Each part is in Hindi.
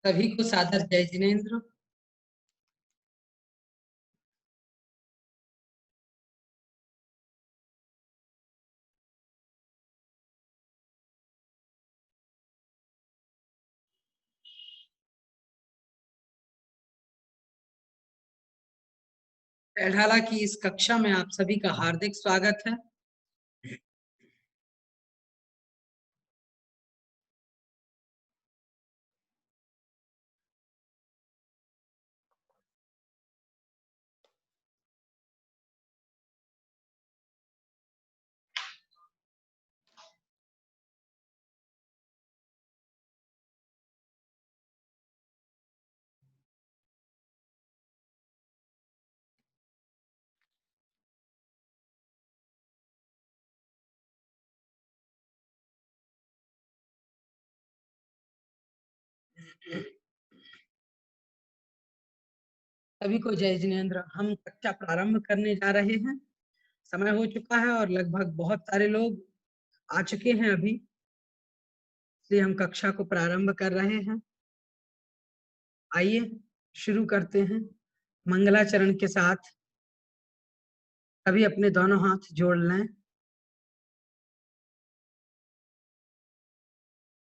सभी को सादर जय जिनेन्द्र। कैढाला की इस कक्षा में आप सभी का हार्दिक स्वागत है। सभी को जय जिनेन्द्र। हम कक्षा प्रारंभ करने जा रहे हैं। समय हो चुका है और लगभग बहुत सारे लोग आ चुके हैं अभी, इसलिए हम कक्षा को प्रारंभ कर रहे हैं। आइए शुरू करते हैं मंगलाचरण के साथ। सभी अपने दोनों हाथ जोड़ लें।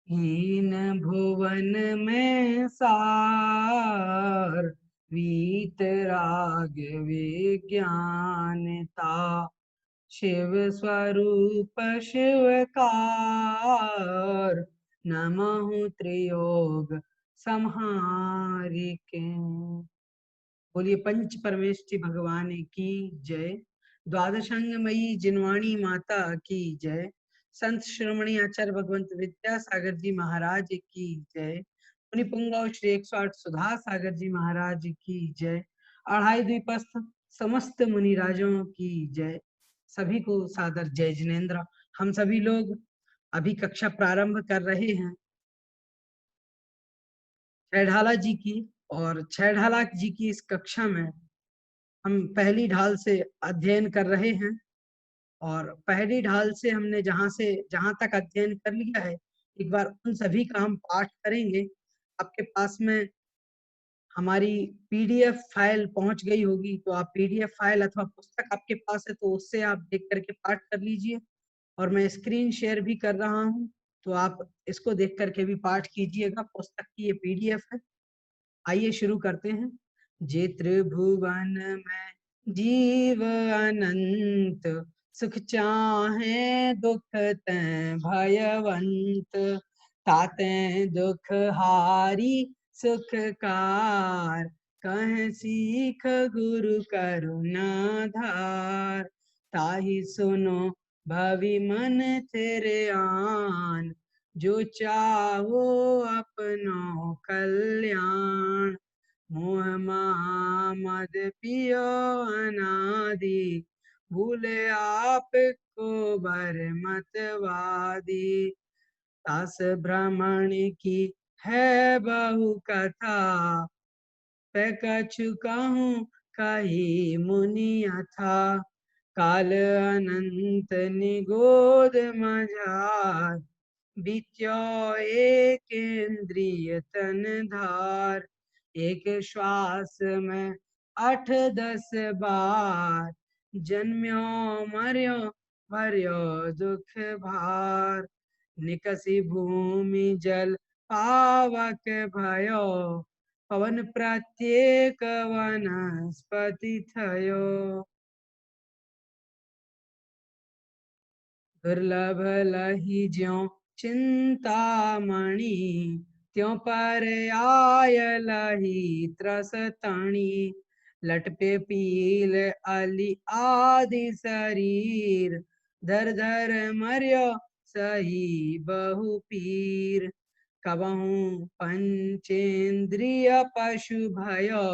हीन भुवन में सार, वीतराग विज्ञानता, शिव स्वरूप शिवकार, नमः त्रियोग संहारिके। बोलिए पंच परमेष्टि भगवान की जय। द्वादशांगमयी जिनवाणी माता की जय। संत शिरोमणि आचार्य भगवंत विद्यासागर जी महाराज की जय। मुनि पुंगव श्री 108 सुधा सागर जी महाराज की जय। अढ़ाई द्वीपस्थ समस्त मुनि राजों की जय। सभी को सादर जय जिनेन्द्र। हम सभी लोग अभी कक्षा प्रारंभ कर रहे हैं छैढाला जी की, और छैढाला जी की इस कक्षा में हम पहली ढाल से अध्ययन कर रहे हैं। और पहली ढाल से हमने जहां तक अध्ययन कर लिया है, एक बार उन सभी का हम पाठ करेंगे। आपके पास में हमारी पीडीएफ फाइल पहुंच गई होगी, तो आप पीडीएफ फाइल अथवा पुस्तक आपके पास है तो उससे आप देख करके पाठ कर लीजिए। और मैं स्क्रीन शेयर भी कर रहा हूँ, तो आप इसको देख करके भी पाठ कीजिएगा। पुस्तक की ये पीडीएफ है। आइए शुरू करते हैं। जे त्रिभुवन में जीव अनंत, सुख चाहे दुख तैं भयवंत, ताते दुख हारी सुखकार, कह सीख गुरु करुणा धार, ताहि सुनो भवि मन तेरे आन, जो चाहो अपनो कल्याण। मोह माया मद पियो अनादि, भूले आप को बर मतवादी। तास ब्राह्मण की है बहु कथा, कछु कहूँ कही मुनि अथा। काल अनंत निगोद मझार, बीत्यो एक इंद्रिय तन धार। एक श्वास में 8-10 बार, जन्म्यो मर्यो भर्यो दुख भार। निकसी भूमि जल पावक भयो, पवन प्रत्येक वनस्पति थयो। दुर्लभ लही ज्यों चिंतामणि, त्यों पर आय लही त्रस तणी। लट पे पील अली आदि शरीर, धर धर मर्यो सही बहु पीर। कबहू पंचेंद्रिय पशु भयो,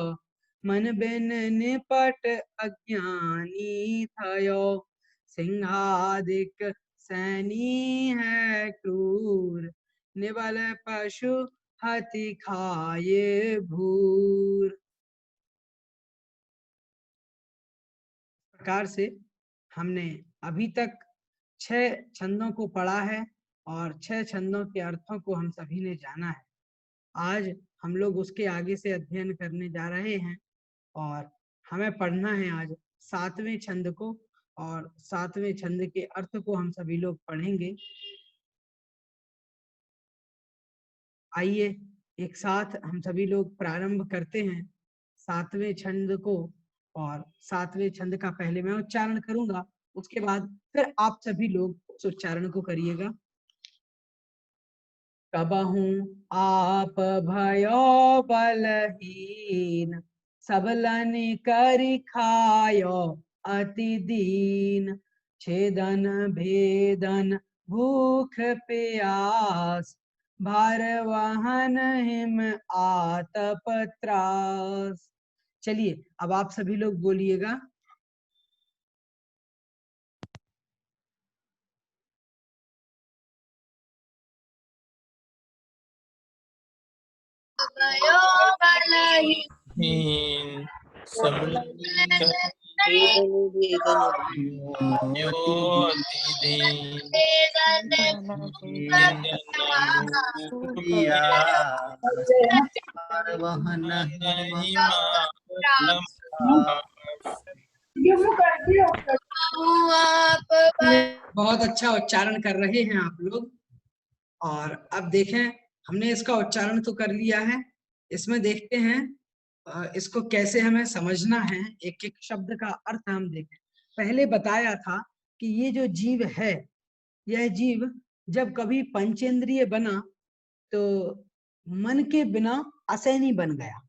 मन बिन निपट अज्ञानी थयो। सिंहादिक सैनी है क्रूर, निबल पशु हति खाए भूर। प्रकार से हमने अभी तक 6 छंदों को पढ़ा है और 6 छंदों के अर्थों को हम सभी ने जाना है। आज हम लोग उसके आगे से अध्ययन करने जा रहे हैं और हमें पढ़ना है आज 7वें छंद को, और 7वें छंद के अर्थ को हम सभी लोग पढ़ेंगे। आइए एक साथ हम सभी लोग प्रारंभ करते हैं 7वें छंद को, और 7वें छंद का पहले मैं उच्चारण करूंगा, उसके बाद फिर आप सभी लोग उस उच्चारण को करिएगा। कबहू आप भयो बलहीन, सबलन करि खायो अति दीन। छेदन भेदन भूख प्यास, भार वहन हिम आतप त्रास। चलिए अब आप सभी लोग बोलिएगा। बहुत अच्छा उच्चारण कर रहे हैं आप लोग। और अब देखें, हमने इसका उच्चारण तो कर लिया है, इसमें देखते हैं इसको कैसे हमें समझना है, एक एक शब्द का अर्थ हम देखें। पहले बताया था कि ये जो जीव है, यह जीव जब कभी पंचेंद्रिय बना तो मन के बिना असैनी बन गया।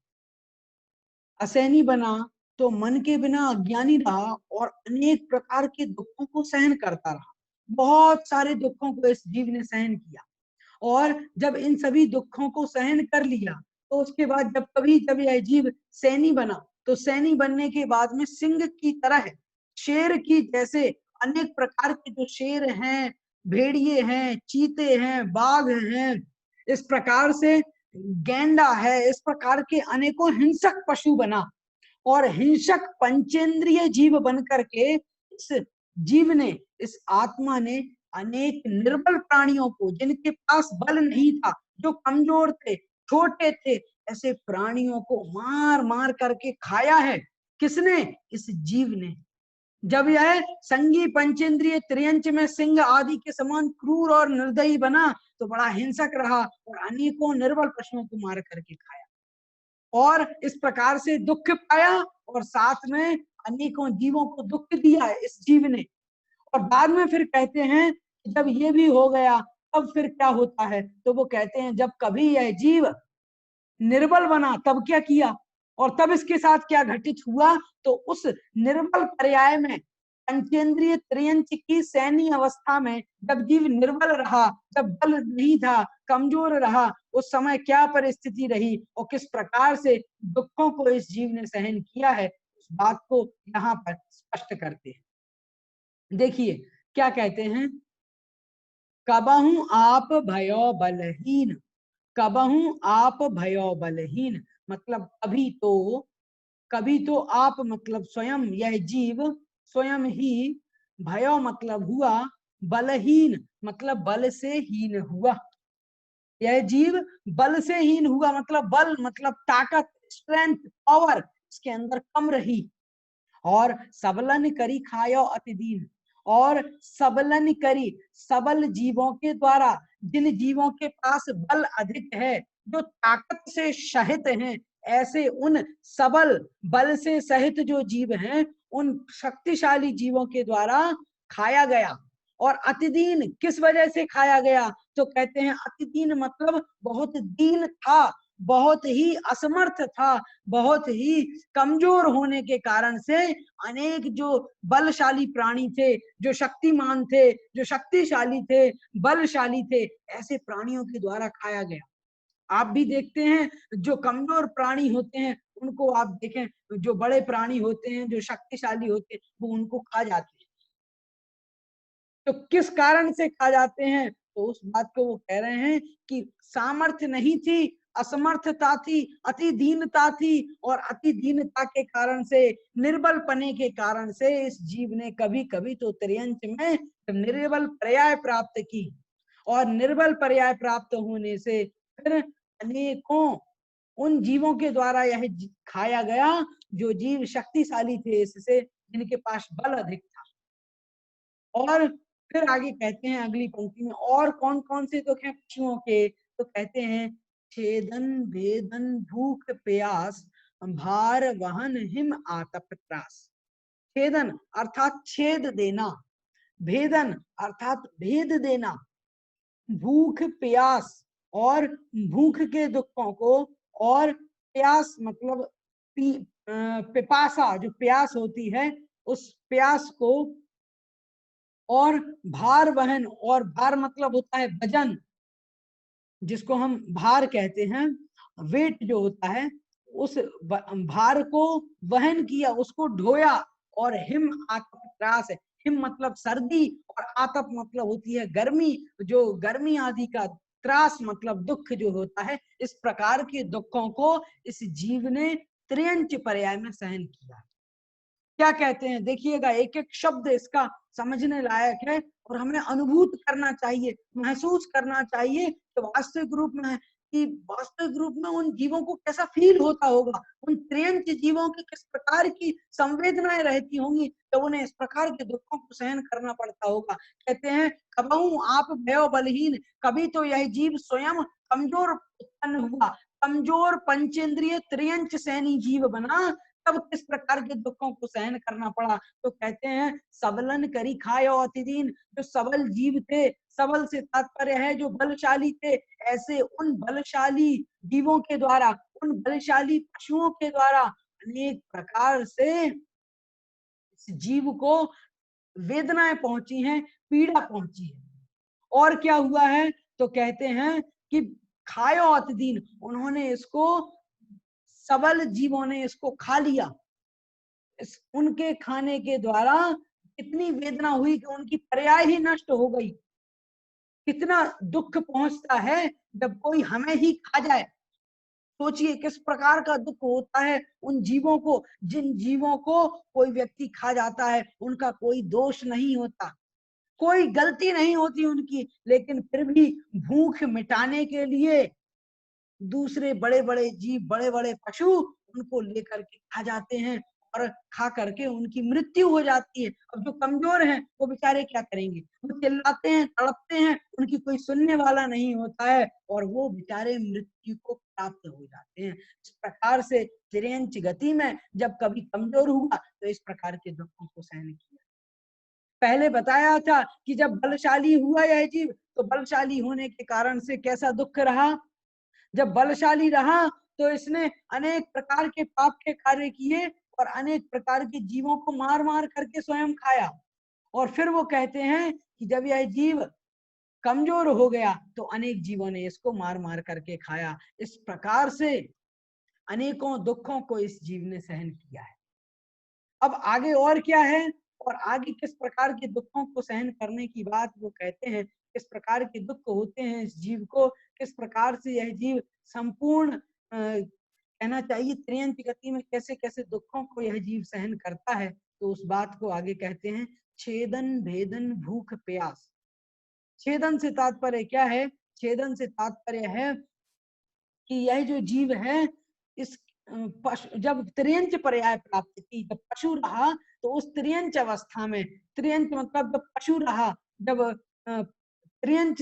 असैनी बना तो मन के बिना अज्ञानी रहा और अनेक प्रकार के दुखों को सहन करता रहा। बहुत सारे दुखों को इस जीव ने सहन किया, और जब इन सभी दुखों को सहन कर लिया तो उसके बाद जब यह जीव सैनी बना, तो सैनी बनने के बाद में सिंह की तरह, शेर की जैसे अनेक प्रकार के जो शेर हैं, भेड़िए हैं, चीते हैं, बाघ हैं, इस प्रकार से गैंडा है, इस प्रकार के अनेकों हिंसक पशु बना। और हिंसक पंचेंद्रिय जीव बन करके इस जीव ने, इस आत्मा ने अनेक निर्बल प्राणियों को, जिनके पास बल नहीं था, जो कमजोर थे, छोटे थे, ऐसे प्राणियों को मार मार करके खाया है। किसने? इस जीव ने। जब यह संगी पंचेंद्रिय त्रियंच में सिंह आदि के समान क्रूर और निर्दयी बना तो बड़ा हिंसक रहा और अनेकों निर्बल पशुओं को मार करके खाया, और इस प्रकार से दुख पाया, और साथ में अनेकों जीवों को दुख दिया इस जीव ने। और बाद में फिर कहते हैं कि जब ये भी हो गया तब फिर क्या होता है, तो वो कहते हैं जब कभी यह जीव निर्बल बना तब क्या किया, और तब इसके साथ क्या घटित हुआ, तो उस निर्बल पर्याय में पंचेंद्रिय त्रियंच की सैन्य अवस्था में जब जीव निर्बल रहा, जब बल नहीं था, कमजोर रहा, उस समय क्या परिस्थिति रही और किस प्रकार से दुखों को इस जीव ने सहन किया है, उस बात को यहाँ पर स्पष्ट करते हैं। देखिए क्या कहते हैं, कबहू आप भयो बलहीन, कबहू आप भयो बलहीन, मतलब कभी तो आप मतलब स्वयं यह जीव स्वयं ही, भयो मतलब हुआ, बलहीन मतलब बल से हीन हुआ, यह जीव बल से हीन हुआ, मतलब बल मतलब ताकत, स्ट्रेंथ, पावर इसके अंदर कम रही। और सबलन करी खायो अतिदीन, और सबलन करी सबल जीवों के द्वारा, जिन जीवों के पास बल अधिक है, जो ताकत से सहित हैं, ऐसे उन सबल बल से सहित जो जीव हैं, उन शक्तिशाली जीवों के द्वारा खाया गया। और अतिदीन किस वजह से खाया गया, तो कहते हैं अतिदीन मतलब बहुत दीन था, बहुत ही असमर्थ था, बहुत ही कमजोर होने के कारण से अनेक जो बलशाली प्राणी थे, जो शक्तिमान थे, जो शक्तिशाली थे, बलशाली थे, ऐसे प्राणियों के द्वारा खाया गया। आप भी देखते हैं जो कमजोर प्राणी होते हैं उनको आप देखें, जो बड़े प्राणी होते हैं, जो शक्तिशाली होते हैं, वो उनको खा जाते हैं। तो किस कारण से खा जाते हैं, तो उस बात को वो कह रहे हैं कि सामर्थ्य नहीं थी, असमर्थता थी, अति दीनता थी, और अति दीनता के कारण से, निर्बल पने के कारण से इस जीव ने कभी कभी तो त्रियंच में निर्बल पर्याय प्राप्त की, और निर्बल पर्याय प्राप्त होने से फिर अनेकों उन जीवों के द्वारा यह खाया गया जो जीव शक्तिशाली थे, इससे जिनके पास बल अधिक था। और फिर आगे कहते हैं अगली पंक्ति में, और कौन कौन से दुख हैं पशुओं के, तो कहते हैं छेदन भेदन भूख प्यास भार वहन हिम आतप त्रास। छेदन अर्थात छेद देना, भेदन अर्थात भेद देना, भूख प्यास और भूख के दुखों को, और प्यास मतलब पिपासा जो प्यास होती है उस प्यास को, और भार वहन, और भार मतलब होता है वजन, जिसको हम भार कहते हैं, वेट जो होता है, उस भार को वहन किया, उसको ढोया। और हिम आतप त्रास है, हिम मतलब सर्दी और आतप मतलब होती है गर्मी, जो गर्मी आदि का, त्रास मतलब दुख जो होता है, इस प्रकार के दुखों को इस जीव ने त्रियंच पर्याय में सहन किया। क्या कहते हैं देखिएगा, एक एक शब्द इसका समझने लायक है, और हमें अनुभूत करना चाहिए, महसूस करना चाहिए कि वास्तविक रूप में, कि वास्तविक रूप में उन जीवों को कैसा फील होता होगा, उन त्रियंच जीवों की किस प्रकार की संवेदनाएं रहती होंगी, तो उन्हें इस प्रकार के दुखों को सहन करना पड़ता होगा। कहते हैं कबहू आप भयो बलहीन, कभी तो यह जीव स्वयं कमजोर उत्पन्न हुआ, कमजोर पंचेंद्रिय त्रियंच सैनी जीव बना, तब किस प्रकार के दुखों को सहन करना पड़ा, तो कहते हैं सबलन करी खायो अतिदीन, जो सबल जीव थे, सबल से तात्पर्य है जो बलशाली थे, ऐसे उन बलशाली जीवों के द्वारा, उन बलशाली पशुओं के द्वारा अनेक प्रकार से इस जीव को वेदनाएं पहुंची हैं, पीड़ा पहुंची है। और क्या हुआ है, तो कहते हैं कि खायो अतिदीन, उन्होंने इसको, सबल जीवों ने इसको खा लिया, उनके खाने के द्वारा कितनी वेदना हुई कि उनकी पर्याय ही नष्ट हो गई। कितना दुख पहुंचता है जब कोई हमें ही खा जाए, सोचिए किस प्रकार का दुख होता है उन जीवों को, जिन जीवों को कोई व्यक्ति खा जाता है, उनका कोई दोष नहीं होता, कोई गलती नहीं होती उनकी, लेकिन फिर भी भूख मिटाने के लिए दूसरे बड़े बड़े जीव, बड़े बड़े पशु उनको लेकर के खा जाते हैं, और खा करके उनकी मृत्यु हो जाती है। अब जो कमजोर हैं वो बेचारे क्या करेंगे, वो चिल्लाते हैं, तड़पते हैं, उनकी कोई सुनने वाला नहीं होता है, और वो बेचारे मृत्यु को प्राप्त हो जाते हैं। इस प्रकार से त्रियंच गति में जब कभी कमजोर हुआ तो इस प्रकार के दुखों को सहन किया। पहले बताया था कि जब बलशाली हुआ यह जीव, तो बलशाली होने के कारण से कैसा दुख रहा, जब बलशाली रहा तो इसने अनेक प्रकार के पाप के कार्य किए और अनेक प्रकार के जीवों को मार मार करके स्वयं खाया। और फिर वो कहते हैं कि जब यह जीव कमजोर हो गया तो अनेक जीवों ने इसको मार मार करके खाया। इस प्रकार से अनेकों दुखों को इस जीव ने सहन किया है। अब आगे और क्या है और आगे किस प्रकार के दुखों को सहन करने की बात वो कहते हैं, किस प्रकार के दुख होते हैं इस जीव को, किस प्रकार से यह जीव संपूर्ण कहना चाहिए त्रियंत गति में कैसे कैसे दुखों को यह जीव सहन करता है। तो उस बात को आगे कहते हैं छेदन भेदन भूख प्यास। छेदन से तात्पर्य क्या है? छेदन से तात्पर्य है कि यह जो जीव है इस जब त्रियंच पर्याय प्राप्त की, जब पशु रहा तो उस त्रियंच अवस्था में, त्रियंच मतलब जब पशु रहा, जब त्रियंच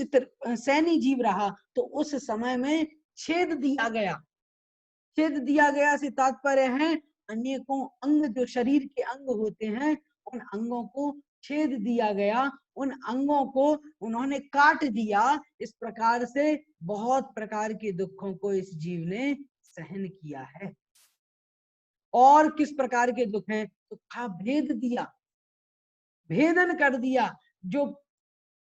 सैनी जीव रहा तो उस समय में छेद दिया गया। छेद दिया गया से तात्पर्य है अनेकों अंग जो शरीर के अंग होते हैं उन अंगों को छेद दिया गया, उन अंगों को उन्होंने काट दिया। इस प्रकार से बहुत प्रकार के दुखों को इस जीव ने सहन किया है। और किस प्रकार के दुख हैं? तो था भेद दिया, भेदन कर दिया। जो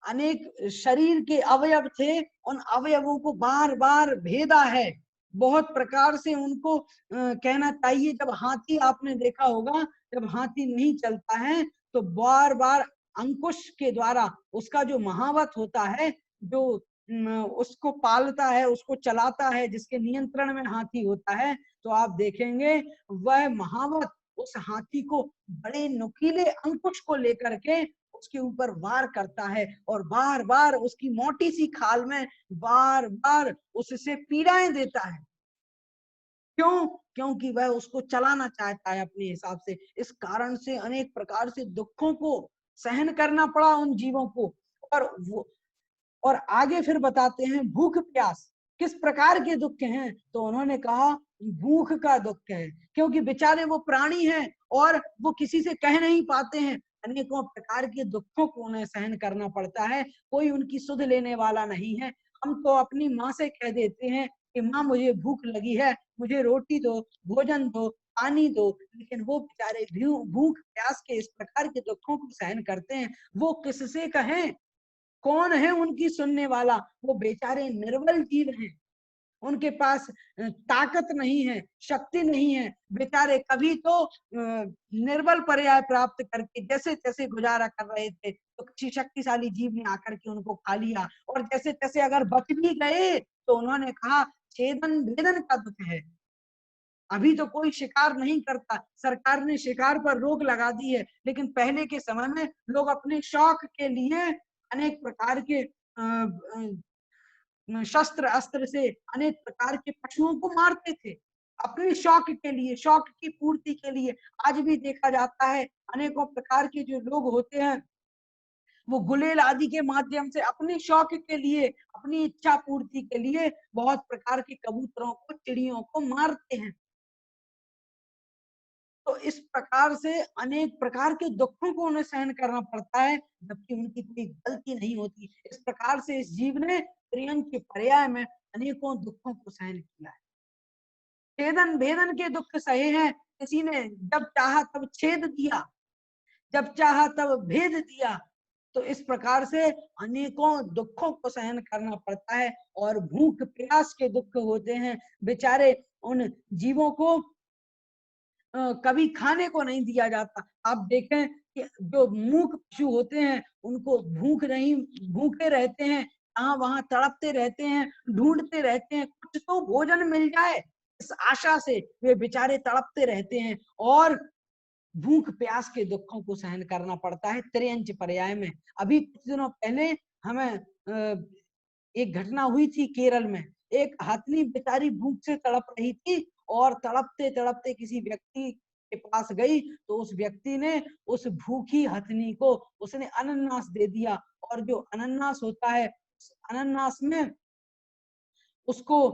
अनेक शरीर के अवयव थे उन अवयवों को बार बार भेदा है। बहुत प्रकार से उनको कहना चाहिए, जब हाथी आपने देखा होगा, जब हाथी नहीं चलता है तो बार बार अंकुश के द्वारा उसका जो महावत होता है, जो उसको पालता है, उसको चलाता है, जिसके नियंत्रण में हाथी होता है, तो आप देखेंगे वह महावत उस हाथी को बड़े नुकीले अंकुश को लेकर के उसके ऊपर वार करता है और बार बार उसकी मोटी सी खाल में बार बार उससे पीड़ाएं देता है। क्यों? क्योंकि वह उसको चलाना चाहता है अपने हिसाब से। इस कारण से अनेक प्रकार से दुखों को सहन करना पड़ा उन जीवों को। और आगे फिर बताते हैं भूख प्यास किस प्रकार के दुख हैं। तो उन्होंने कहा भूख का दुख है, क्योंकि बेचारे वो प्राणी हैं और वो किसी से कह नहीं पाते हैं। अनेकों प्रकार के दुखों को उन्हें सहन करना पड़ता है, कोई उनकी सुध लेने वाला नहीं है। हम तो अपनी माँ से कह देते हैं कि माँ मुझे भूख लगी है, मुझे रोटी दो, भोजन दो, पानी दो, लेकिन वो बेचारे भूख प्यास के इस प्रकार के दुखों को सहन करते हैं। वो किससे कहें? कौन है उनकी सुनने वाला? वो बेचारे निर्बल जीव हैं, उनके पास ताकत नहीं है, शक्ति नहीं है। बेचारे कभी तो निर्बल पर्याय प्राप्त करके जैसे तैसे गुजारा कर रहे थे, तो किसी शक्तिशाली जीव ने आकर के उनको खा लिया। और जैसे तैसे अगर बच भी गए तो उन्होंने कहा छेदन भेदन का दुख है। अभी तो कोई शिकार नहीं करता, सरकार ने शिकार पर रोक लगा दी है, लेकिन पहले के समय में लोग अपने शौक के लिए अनेक प्रकार के शस्त्र अस्त्र से अनेक प्रकार के पशुओं को मारते थे अपने शौक के लिए, शौक की पूर्ति के लिए। आज भी देखा जाता है अनेकों प्रकार के जो लोग होते हैं वो गुलेल आदि के माध्यम से अपने शौक के लिए, अपनी इच्छा पूर्ति के लिए बहुत प्रकार के कबूतरों को, चिड़ियों को मारते हैं। तो इस प्रकार से अनेक प्रकार के दुखों को उन्हें सहन करना पड़ता है, जबकि उनकी कोई गलती नहीं होती। इस प्रकार से इस जीव ने त्रियंग के पर्याय में अनेकों दुखों को सहन किया है। छेदन भेदन के दुख सहे हैं, किसी ने जब चाहा तब छेद दिया, जब चाहा तब भेद दिया। तो इस प्रकार से अनेकों दुखों को सहन करना पड़ता है। और भूख प्यास के दुख होते हैं, बेचारे उन जीवों को कभी खाने को नहीं दिया जाता। आप देखें कि जो मूक पशु होते हैं उनको भूख नहीं, भूखे रहते हैं, यहाँ वहां तड़पते रहते हैं, ढूंढते रहते हैं कुछ तो भोजन मिल जाए, इस आशा से वे बेचारे तड़पते रहते हैं और भूख प्यास के दुखों को सहन करना पड़ता है त्रियंच पर्याय में। अभी कुछ दिनों पहले हमें एक घटना हुई थी केरल में। एक हथनी बेचारी भूख से तड़प रही थी और तड़पते तड़पते किसी व्यक्ति के पास गई, तो उस व्यक्ति ने उस भूखी हथनी को उसने अनानास दे दिया। और जो अनानास होता है उस अनानास में उसको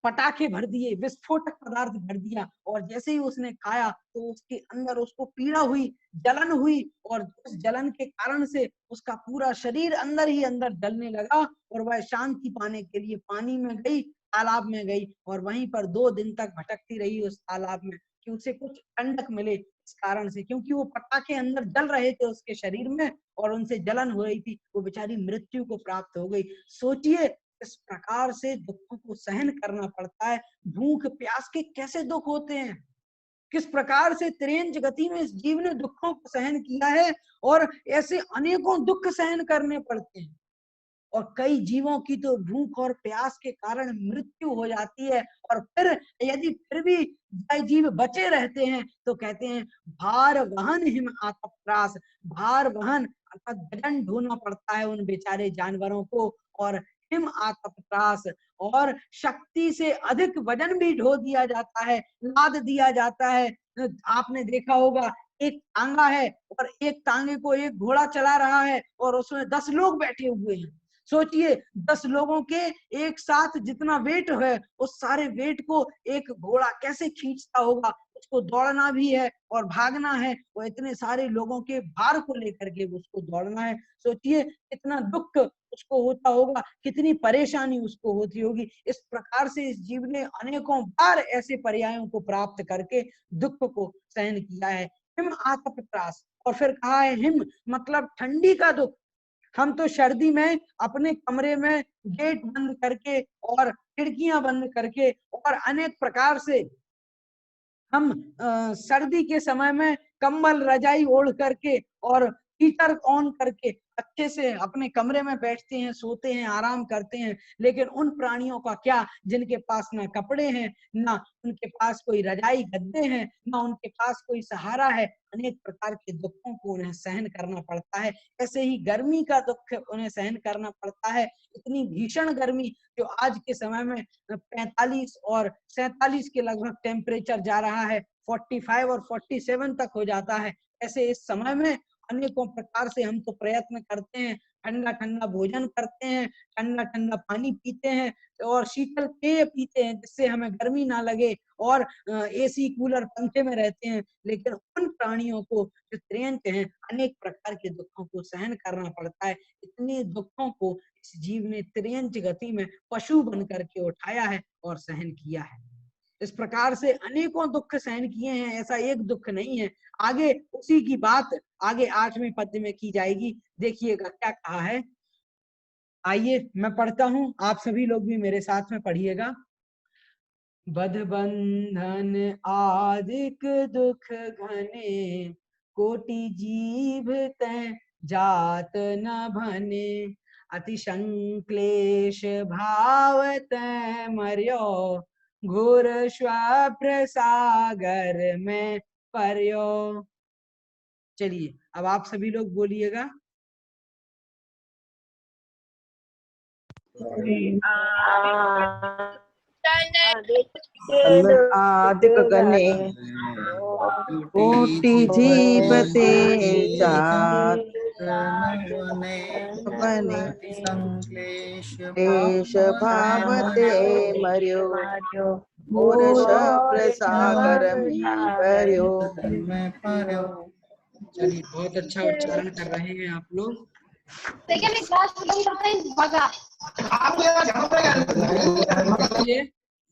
पटाखे भर दिए, विस्फोटक पदार्थ भर दिया। और जैसे ही उसने खाया तो उसके अंदर उसको पीड़ा हुई, जलन हुई, और उस जलन के कारण से उसका पूरा शरीर अंदर ही अंदर जलने लगा और वह शांति पाने के लिए पानी में गई। तालाब में गई और वहीं पर 2 दिन तक भटकती रही उस तालाब में कि उसे कुछ ठंडक मिले, इस कारण से, क्योंकि वो पटाखे अंदर जल रहे थे उसके शरीर में और उनसे जलन हो रही थी, वो बेचारी मृत्यु को प्राप्त हो गई। सोचिए इस प्रकार से दुखों को सहन करना पड़ता है। भूख प्यास के कैसे दुख होते हैं, किस प्रकार से तिर्यंच गति में इस जीव ने दुखों को सहन किया है, और ऐसे अनेकों दुख सहन करने पड़ते हैं। और कई जीवों की तो भूख और प्यास के कारण मृत्यु हो जाती है, और फिर यदि फिर भी जीव बचे रहते हैं तो कहते हैं भार वहन हिम आतपत्रास। भार वहन अर्थात वजन ढोना पड़ता है उन बेचारे जानवरों को, और हिम आतपत्रास, और शक्ति से अधिक वजन भी ढो दिया जाता है, लाद दिया जाता है। आपने देखा होगा एक टांगा है और एक टांगे को एक घोड़ा चला रहा है और उसमें 10 लोग बैठे हुए हैं। सोचिए 10 लोगों के एक साथ जितना वेट है उस सारे वेट को एक घोड़ा कैसे खींचता होगा, उसको दौड़ना भी है और भागना है, वो इतने सारे लोगों के भार को लेकर के उसको दौड़ना है। सोचिए कितना दुख उसको होता होगा, कितनी परेशानी उसको होती होगी। इस प्रकार से इस जीव ने अनेकों बार ऐसे पर्यायों को प्राप्त करके दुख को सहन किया है। हिम आतपत्रास, और फिर कहा है हिम मतलब ठंडी का दुख। हम तो सर्दी में अपने कमरे में गेट बंद करके और खिड़कियां बंद करके और अनेक प्रकार से हम सर्दी के समय में कंबल रजाई ओढ़ करके और हीटर ऑन करके अच्छे से अपने कमरे में बैठते हैं, सोते हैं, आराम करते हैं। लेकिन उन प्राणियों का क्या जिनके पास ना कपड़े हैं, ना उनके पास कोई रजाई गद्दे हैं, ना उनके पास कोई सहारा है। अनेक प्रकार के दुखों को उन्हें सहन करना पड़ता है। ऐसे ही गर्मी का दुख उन्हें सहन करना पड़ता है। इतनी भीषण गर्मी जो आज के समय में 45 और 47 के लगभग टेम्परेचर जा रहा है, 45 और 47 तक हो जाता है। ऐसे इस समय में अनेकों प्रकार से हम तो प्रयत्न करते हैं, ठंडा ठंडा भोजन करते हैं, ठंडा ठंडा पानी पीते हैं और शीतल पेय पीते हैं जिससे हमें गर्मी ना लगे, और एसी कूलर पंखे में रहते हैं। लेकिन उन प्राणियों को जो तिर्यंच हैं अनेक प्रकार के दुखों को सहन करना पड़ता है। इतने दुखों को इस जीव ने तिर्यंच गति में पशु बन करके उठाया है और सहन किया है। इस प्रकार से अनेकों दुख सहन किए हैं, ऐसा एक दुख नहीं है। आगे उसी की बात आगे 8वें पद में की जाएगी। देखिएगा क्या कहा है, आइए मैं पढ़ता हूं, आप सभी लोग भी मेरे साथ में पढ़िएगा। बध बंधन आदिक दुख घने, कोटि जीव तै जात न भने, अति संक्लेश भाव तै मर्यो, घोर स्वाप्र सागर में पर्यो। चलिए अब आप सभी लोग बोलिएगा। आदिक गने कोटि जीवते जात बने, क्लेश भावते मर्यो, घोर शब्द सागर में पर्यो। चलिए बहुत अच्छा उच्चारण कर रहे हैं आप लोग।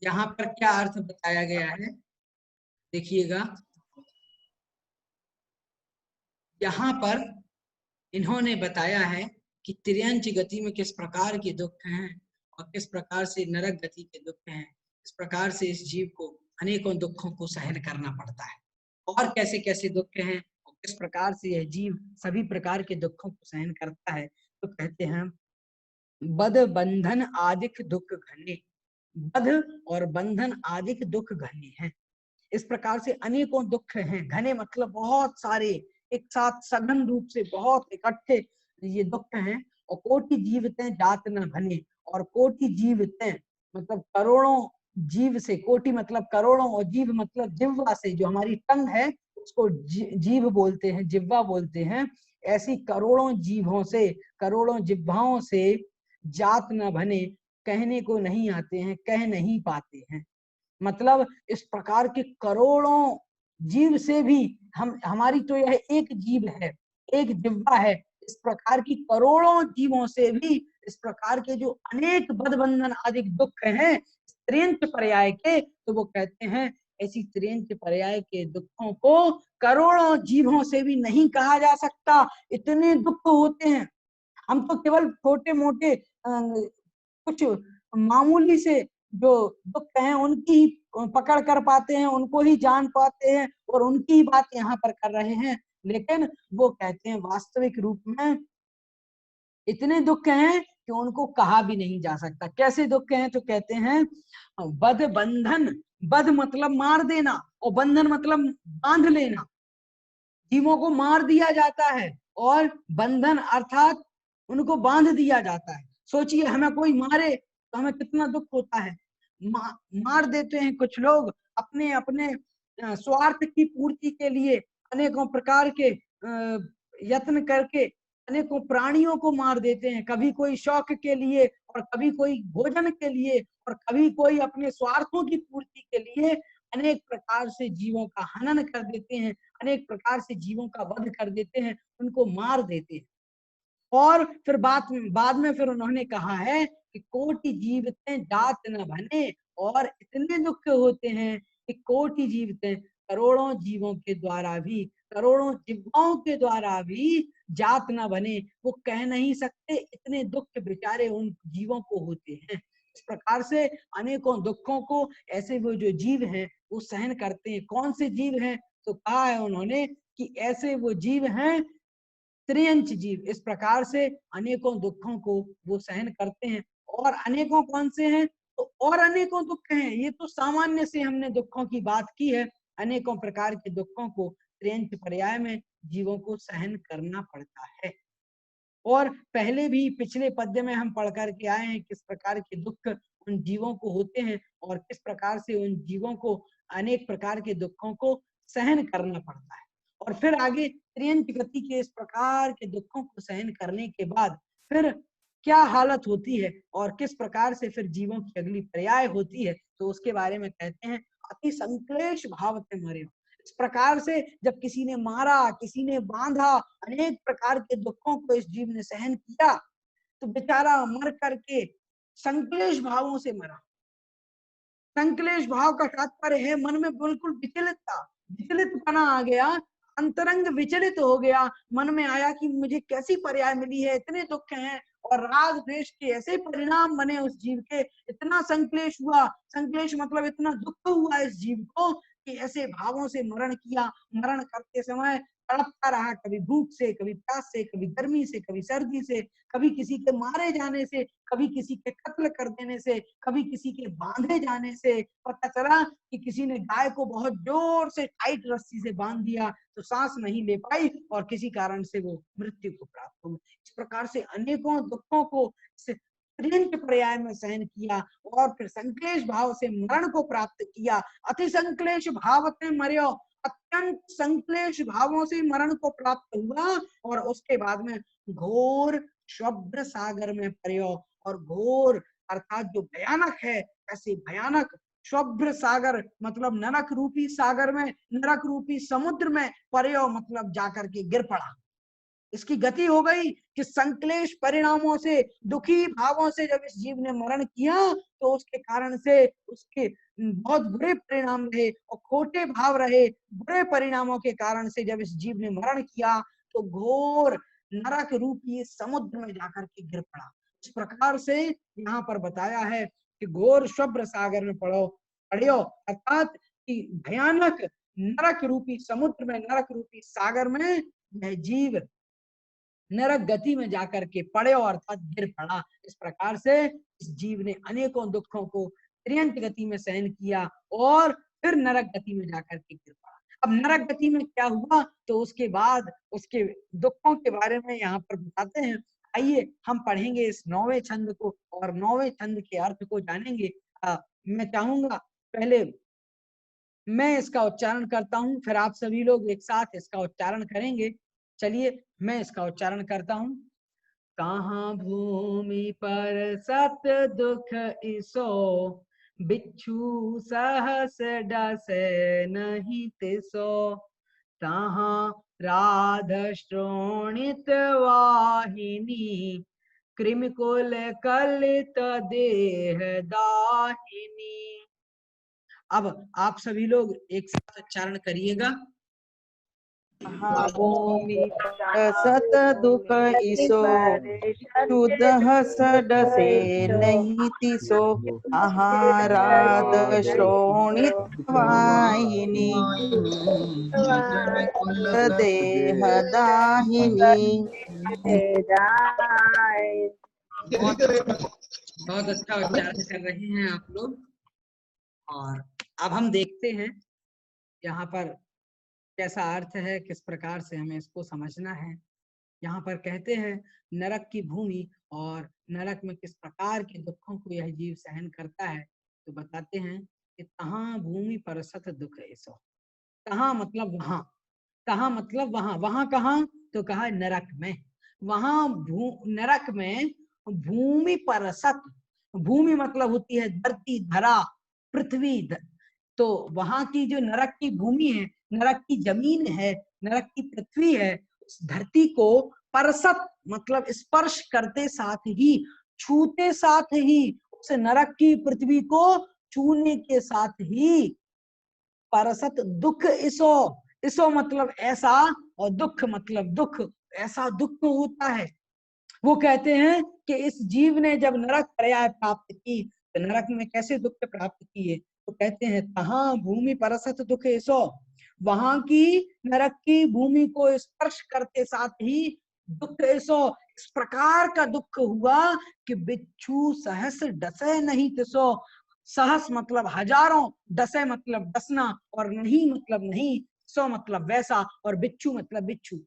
यहाँ पर क्या अर्थ बताया गया है देखिएगा। यहाँ पर इन्होंने बताया है कि तिर्यंच गति में किस प्रकार के दुख हैं और किस प्रकार से नरक गति के दुख हैं। इस प्रकार से इस जीव को अनेकों दुखों को सहन करना पड़ता है, और कैसे कैसे दुख हैं और किस प्रकार से यह जीव सभी प्रकार के दुखों को सहन करता है। तो कहते हैं बध बंधन आदिक दुख घने। बध और बंधन आदिक दुख घने हैं। इस प्रकार से अनेकों दुख हैं। घने मतलब बहुत सारे, एक साथ सघन रूप से बहुत इकट्ठे ये दुख हैं। और कोटि जीवते जात न भने, और कोटि जीवते मतलब करोड़ों जीव से, कोटि मतलब करोड़ों और जीव मतलब जिह्वा से, जो हमारी टंग है उसको जीव बोलते हैं, जिह्वा बोलते हैं। ऐसी करोड़ों जीवों से, करोड़ों जिह्वाओं से जात न भने, कहने को नहीं आते हैं, कह नहीं पाते हैं। मतलब इस प्रकार के करोड़ों जीव से भी हमारी तो यह एक जीव है, एक जिह्वा है। इस प्रकार की करोड़ों जीवों से भी इस प्रकार के जो अनेक बंधन आदि दुख हैं त्रियंच पर्याय के, तो वो कहते हैं ऐसी त्रियंच पर्याय के दुखों को करोड़ों जीवों से भी नहीं कहा जा सकता। इतने दुख होते हैं, हम तो केवल छोटे मोटे कुछ मामूली से जो दुख हैं उनकी ही पकड़ कर पाते हैं, उनको ही जान पाते हैं और उनकी ही बात यहाँ पर कर रहे हैं। लेकिन वो कहते हैं वास्तविक रूप में इतने दुख हैं कि उनको कहा भी नहीं जा सकता। कैसे दुख हैं? तो कहते हैं बद बंधन, बद मतलब मार देना और बंधन मतलब बांध लेना, जीवों को मार दिया जाता है और बंधन अर्थात उनको बांध दिया जाता है। सोचिए हमें कोई मारे तो हमें कितना दुख होता है। मार देते हैं कुछ लोग अपने अपने स्वार्थ की पूर्ति के लिए, अनेकों प्रकार के यत्न करके अनेकों प्राणियों को मार देते हैं, कभी कोई शौक के लिए और कभी कोई भोजन के लिए और कभी कोई अपने स्वार्थों की पूर्ति के लिए अनेक प्रकार से जीवों का हनन कर देते हैं, अनेक प्रकार से जीवों का वध कर देते हैं, उनको मार देते हैं। और फिर बाद में फिर उन्होंने कहा है कि कोटि जीवते जात न बने, और इतने दुख होते हैं कि कोटि जीवते करोड़ों जीवों के द्वारा भी, करोड़ों जिह्वाओं के द्वारा भी जात न बने, वो कह नहीं सकते इतने दुख बेचारे उन जीवों को होते हैं। इस प्रकार से अनेकों दुखों को ऐसे वो जो जीव हैं वो सहन करते हैं। कौन से जीव हैं? तो कहा है उन्होंने कि ऐसे वो जीव हैं त्रियंच जीव, इस प्रकार से अनेकों दुखों को वो सहन करते हैं। और अनेकों कौन से हैं? तो और अनेकों दुख हैं, ये तो सामान्य से हमने दुखों की बात की है। अनेकों प्रकार के दुखों को त्रियंच पर्याय में जीवों को सहन करना पड़ता है। और पहले भी पिछले पद्य में हम पढ़ करके आए हैं किस प्रकार के दुख उन जीवों को होते हैं और किस प्रकार से उन जीवों को अनेक प्रकार के दुखों को सहन करना पड़ता है। और फिर आगे त्रियंच गति के इस प्रकार के दुखों को सहन करने के बाद फिर क्या हालत होती है और किस प्रकार से फिर जीवों की अगली पर्याय होती है, तो उसके बारे में कहते हैं अति संक्लेश भावते मरे। इस प्रकार से जब किसी ने मारा, किसी ने बांधा, अनेक प्रकार के दुखों को इस जीव ने सहन किया, तो बेचारा मर करके संक्लेश भावों से मरा। संक्लेश भाव का तात्पर्य है मन में बिल्कुल विचलितता, विचलितपना आ गया, अंतरंग विचलित हो गया। मन में आया कि मुझे कैसी पर्याय मिली है, इतने दुख हैं और राग द्वेष के ऐसे परिणाम बने उस जीव के, इतना संक्लेश हुआ, संक्लेश मतलब इतना दुख हुआ इस जीव को कि ऐसे भावों से मरण किया। मरण करते समय तड़पता रहा, कभी भूख से, कभी प्यास से, कभी गर्मी से, कभी सर्दी से, कभी किसी के मारे जाने से, कभी किसी के कत्ल कर देने से, कभी किसी के बांधे जाने से। पता चला कि किसी ने गाय को बहुत जोर से टाइट रस्सी से बांध दिया तो सांस नहीं ले पाई और किसी कारण से वो मृत्यु को प्राप्त हो। इस प्रकार से अनेकों दुखों को त्रियंच पर्याय में सहन किया और फिर संक्लेश भाव से मरण को प्राप्त किया। अति संक्लेश भावते मर्यो, अत्यंत संक्लेश भावों से मरण को प्राप्त हुआ और उसके बाद में घोर शुभ्र सागर में पर्यो। और घोर अर्थात जो भयानक है, ऐसे भयानक शुभ्र सागर मतलब नरक रूपी सागर में, नरक रूपी समुद्र में पर्यो मतलब जाकर के गिर पड़ा। इसकी गति हो गई कि संक्लेश परिणामों से, दुखी भावों से जब इस जीव ने मरण किया तो उसके कारण से उसके बहुत बुरे परिणाम रहे और खोटे भाव रहे। बुरे परिणामों के कारण से जब इस जीव ने मरण किया तो घोर नरक रूपी समुद्र में जाकर के गिर पड़ा। इस प्रकार से यहाँ पर बताया है कि घोर शुभ्र सागर में पड़ो अर्थात कि भयानक नरक रूपी समुद्र में, नरक रूपी सागर में यह जीव नरक गति में जाकर के पड़े अर्थात गिर पड़ा। इस प्रकार से इस जीव ने अनेकों दुखों को त्रियंत गति में सहन किया और फिर नरक गति में जाकर के गिर पड़ा। अब नरक गति में क्या हुआ तो उसके बाद उसके दुखों के बारे में यहाँ पर बताते हैं। आइए हम पढ़ेंगे इस 9वें छंद को और 9वें छंद के अर्थ को जानेंगे। मैं चाहूंगा पहले मैं इसका उच्चारण करता हूँ, फिर आप सभी लोग एक साथ इसका उच्चारण करेंगे। चलिए मैं इसका उच्चारण करता हूँ। कहाँ भूमि पर सत दुख इसो, बिच्छू सहस डसे नहीं तिसो। तहाँ राध श्रोणित वाहिनी, कृमिकुल कलित देह दाहिनी। अब आप सभी लोग एक साथ उच्चारण करिएगा। महाभूमि सत दुख इसो, शुद्ध सडसे नहीं तिसो, आहाराद श्रोणित वाहिनी, देह दाहिनी। बहुत अच्छा उच्चारण कर रहे हैं आप लोग। और अब हम देखते हैं यहाँ पर कैसा अर्थ है, किस प्रकार से हमें इसको समझना है। यहाँ पर कहते हैं नरक की भूमि और नरक में किस प्रकार के दुखों को यह जीव सहन करता है। तो बताते हैं कि तहाँ भूमि पर सत दुख ऐसो। कहाँ मतलब वहां, कहाँ मतलब वहां, वहां कहाँ, तो कहा नरक में। वहां नरक में भूमि पर सत, भूमि मतलब होती है धरती, धरा, पृथ्वी। तो वहां की जो नरक की भूमि है, नरक की जमीन है, नरक की पृथ्वी है, उस धरती को परसत मतलब स्पर्श करते साथ ही, छूते साथ ही, उस नरक की पृथ्वी को छूने के साथ ही परसत दुख इसो, इसो मतलब ऐसा, और दुख मतलब दुख, ऐसा दुख होता है। वो कहते हैं कि इस जीव ने जब नरक पर्याय प्राप्त की, तो नरक में कैसे दुख प्राप्त किए। तो कहते हैं तहाँ भूमि परसत दुख इसो, वहां की नरक की भूमि को स्पर्श करते साथ ही दुख इसो, इस प्रकार का दुख हुआ कि बिच्छू सहस डसे नहीं तिसो। सहस मतलब हजारों, डसे मतलब डसना, और नहीं मतलब नहीं, सो मतलब वैसा, और बिच्छू मतलब बिच्छू।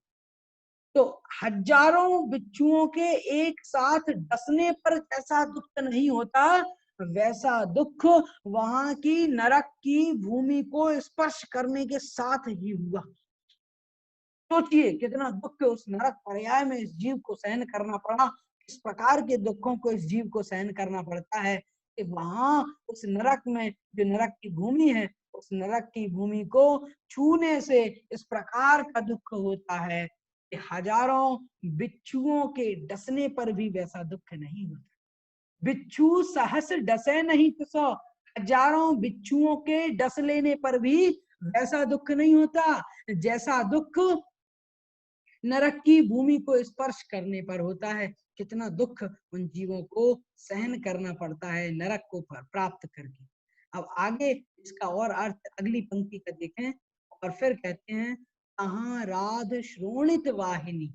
तो हजारों बिच्छुओं के एक साथ डसने पर जैसा दुख नहीं होता, वैसा दुख वहां की नरक की भूमि को स्पर्श करने के साथ ही हुआ। सोचिए कितना दुख उस नरक पर्याय में इस जीव को सहन करना पड़ा। इस प्रकार के दुखों को इस जीव को सहन करना पड़ता है कि वहां उस नरक में, जो नरक की भूमि है, उस नरक की भूमि को छूने से इस प्रकार का दुख होता है कि हजारों बिच्छुओं के डसने पर भी वैसा दुख नहीं होता। बिच्छू सहस डसे नहीं तो, हजारों बिच्छुओं के डस लेने पर भी वैसा दुख नहीं होता जैसा दुख नरक की भूमि को स्पर्श करने पर होता है। कितना दुख उन जीवों को सहन करना पड़ता है नरक को प्राप्त करके। अब आगे इसका और अर्थ अगली पंक्ति का देखें, और फिर कहते हैं कहाँ राध श्रोणित वाहिनी,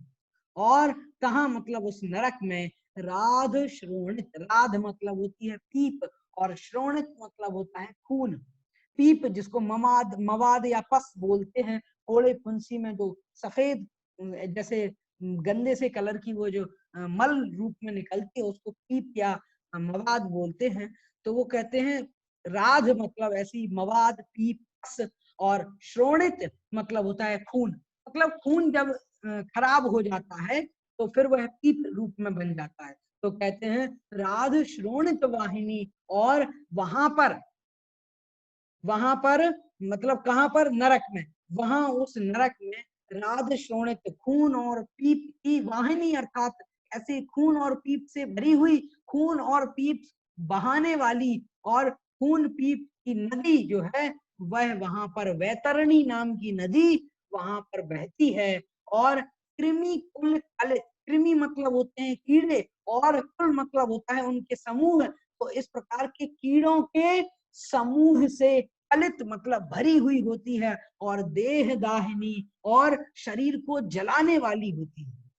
और कहाँ मतलब उस नरक में राध श्रोणित, राध मतलब होती है पीप, और श्रोणित मतलब होता है खून। पीप जिसको मवाद, मवाद या पस बोलते हैं, कोड़े फुंसी में जो सफेद जैसे गंदे से कलर की वो जो मल रूप में निकलती है, उसको पीप या मवाद बोलते हैं। तो वो कहते हैं राध मतलब ऐसी मवाद, पीप, और श्रोणित मतलब होता है खून। मतलब खून जब खराब हो जाता है तो फिर वह पीप रूप में बन जाता है। तो कहते हैं राध श्रोणित वाहिनी, और वहां पर मतलब कहां पर, नरक में, वहां उस नरक में राध शोणित खून और पीप की वाहिनी, अर्थात ऐसे खून और पीप से भरी हुई, खून और पीप बहाने वाली, और खून पीप की नदी जो है वह वहां पर वैतरणी नाम की नदी वहां पर बहती है। और कृमि कुल कलित, कृमि मतलब होते हैं कीड़े, और कुल मतलब होता है उनके समूह। तो इस प्रकार के कीड़ों के समूह से कलित मतलब भरी हुई होती है, और देह दाहिनी, और शरीर को जलाने वाली होती है।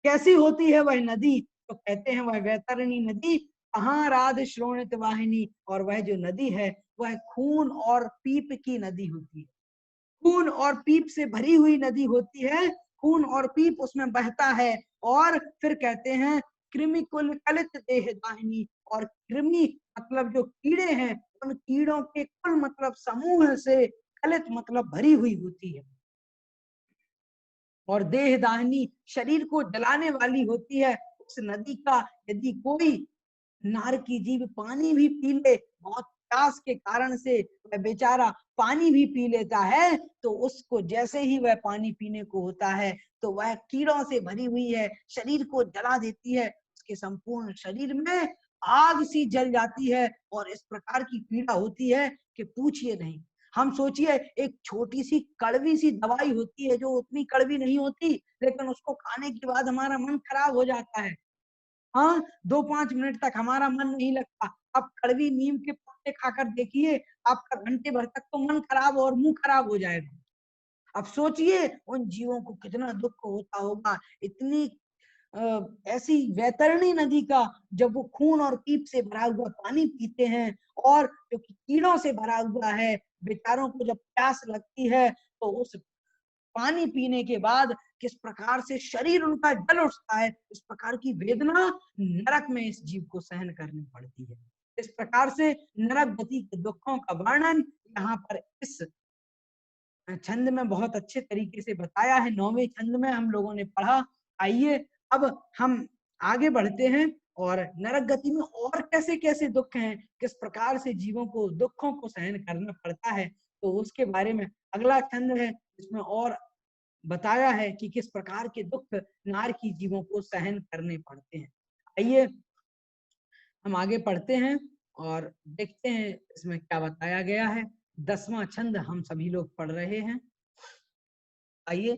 कैसी होती है वह नदी, तो कहते हैं वह वैतरणी नदी, कहाँ राध श्रोणित वाहिनी, और वह जो नदी है वह खून और पीप की नदी होती है। खून और पीप से भरी हुई नदी होती है, खून और पीप उसमें बहता है। और फिर कहते हैं कृमि कुल कलित देह दाहिनी, और कृमि मतलब जो कीड़े हैं, उन कीड़ों के कुल मतलब समूह से, कलित मतलब भरी हुई होती है, और देह दाहिनी शरीर को जलाने वाली होती है। उस नदी का यदि कोई नार की जीव पानी भी पी ले, बहुत प्यास के कारण से वह बेचारा पानी भी पी लेता है, तो उसको जैसे ही वह पानी पीने को होता है तो वह कीड़ों से भरी हुई है, शरीर को जला देती है, उसके संपूर्ण शरीर में आग सी जल जाती है और इस प्रकार की पीड़ा होती है कि पूछिए नहीं। हम सोचिए, एक छोटी सी कड़वी सी दवाई होती है जो उतनी कड़वी नहीं होती, लेकिन उसको खाने के बाद हमारा मन खराब हो जाता है। हाँ, 2-5 मिनट तक हमारा मन नहीं लगता। अब कड़वी नीम के पत्ते खाकर देखिए, आपका घंटे भर तक तो मन खराब और मुंह खराब हो जाएगा। अब सोचिए उन जीवों को कितना दुख होता होगा। इतनी ऐसी वैतरणी नदी का जब वो खून और कीप से भरा हुआ पानी पीते हैं और जो कि कीड़ों से भरा हुआ है, बेचारों को जब प्यास लगती है तो उस पानी पीने के बाद किस प्रकार से शरीर उनका जल उठता है, इस प्रकार की वेदना नरक में इस जीव को सहन करनी पड़ती है। इस प्रकार से नरक गति के दुखों का वर्णन यहाँ पर इस छंद में बहुत अच्छे तरीके से बताया है। 9वें छंद में हम लोगों ने पढ़ा। आइए अब हम आगे बढ़ते हैं और नरक गति में और कैसे कैसे दुख हैं, किस प्रकार से जीवों को दुखों को सहन करना पड़ता है, तो उसके बारे में अगला छंद है इसमें और बताया है कि किस प्रकार के दुख नार की जीवों को सहन करने पड़ते हैं। आइए हम आगे पढ़ते हैं और देखते हैं इसमें क्या बताया गया है। 10वां छंद हम सभी लोग पढ़ रहे हैं। आइए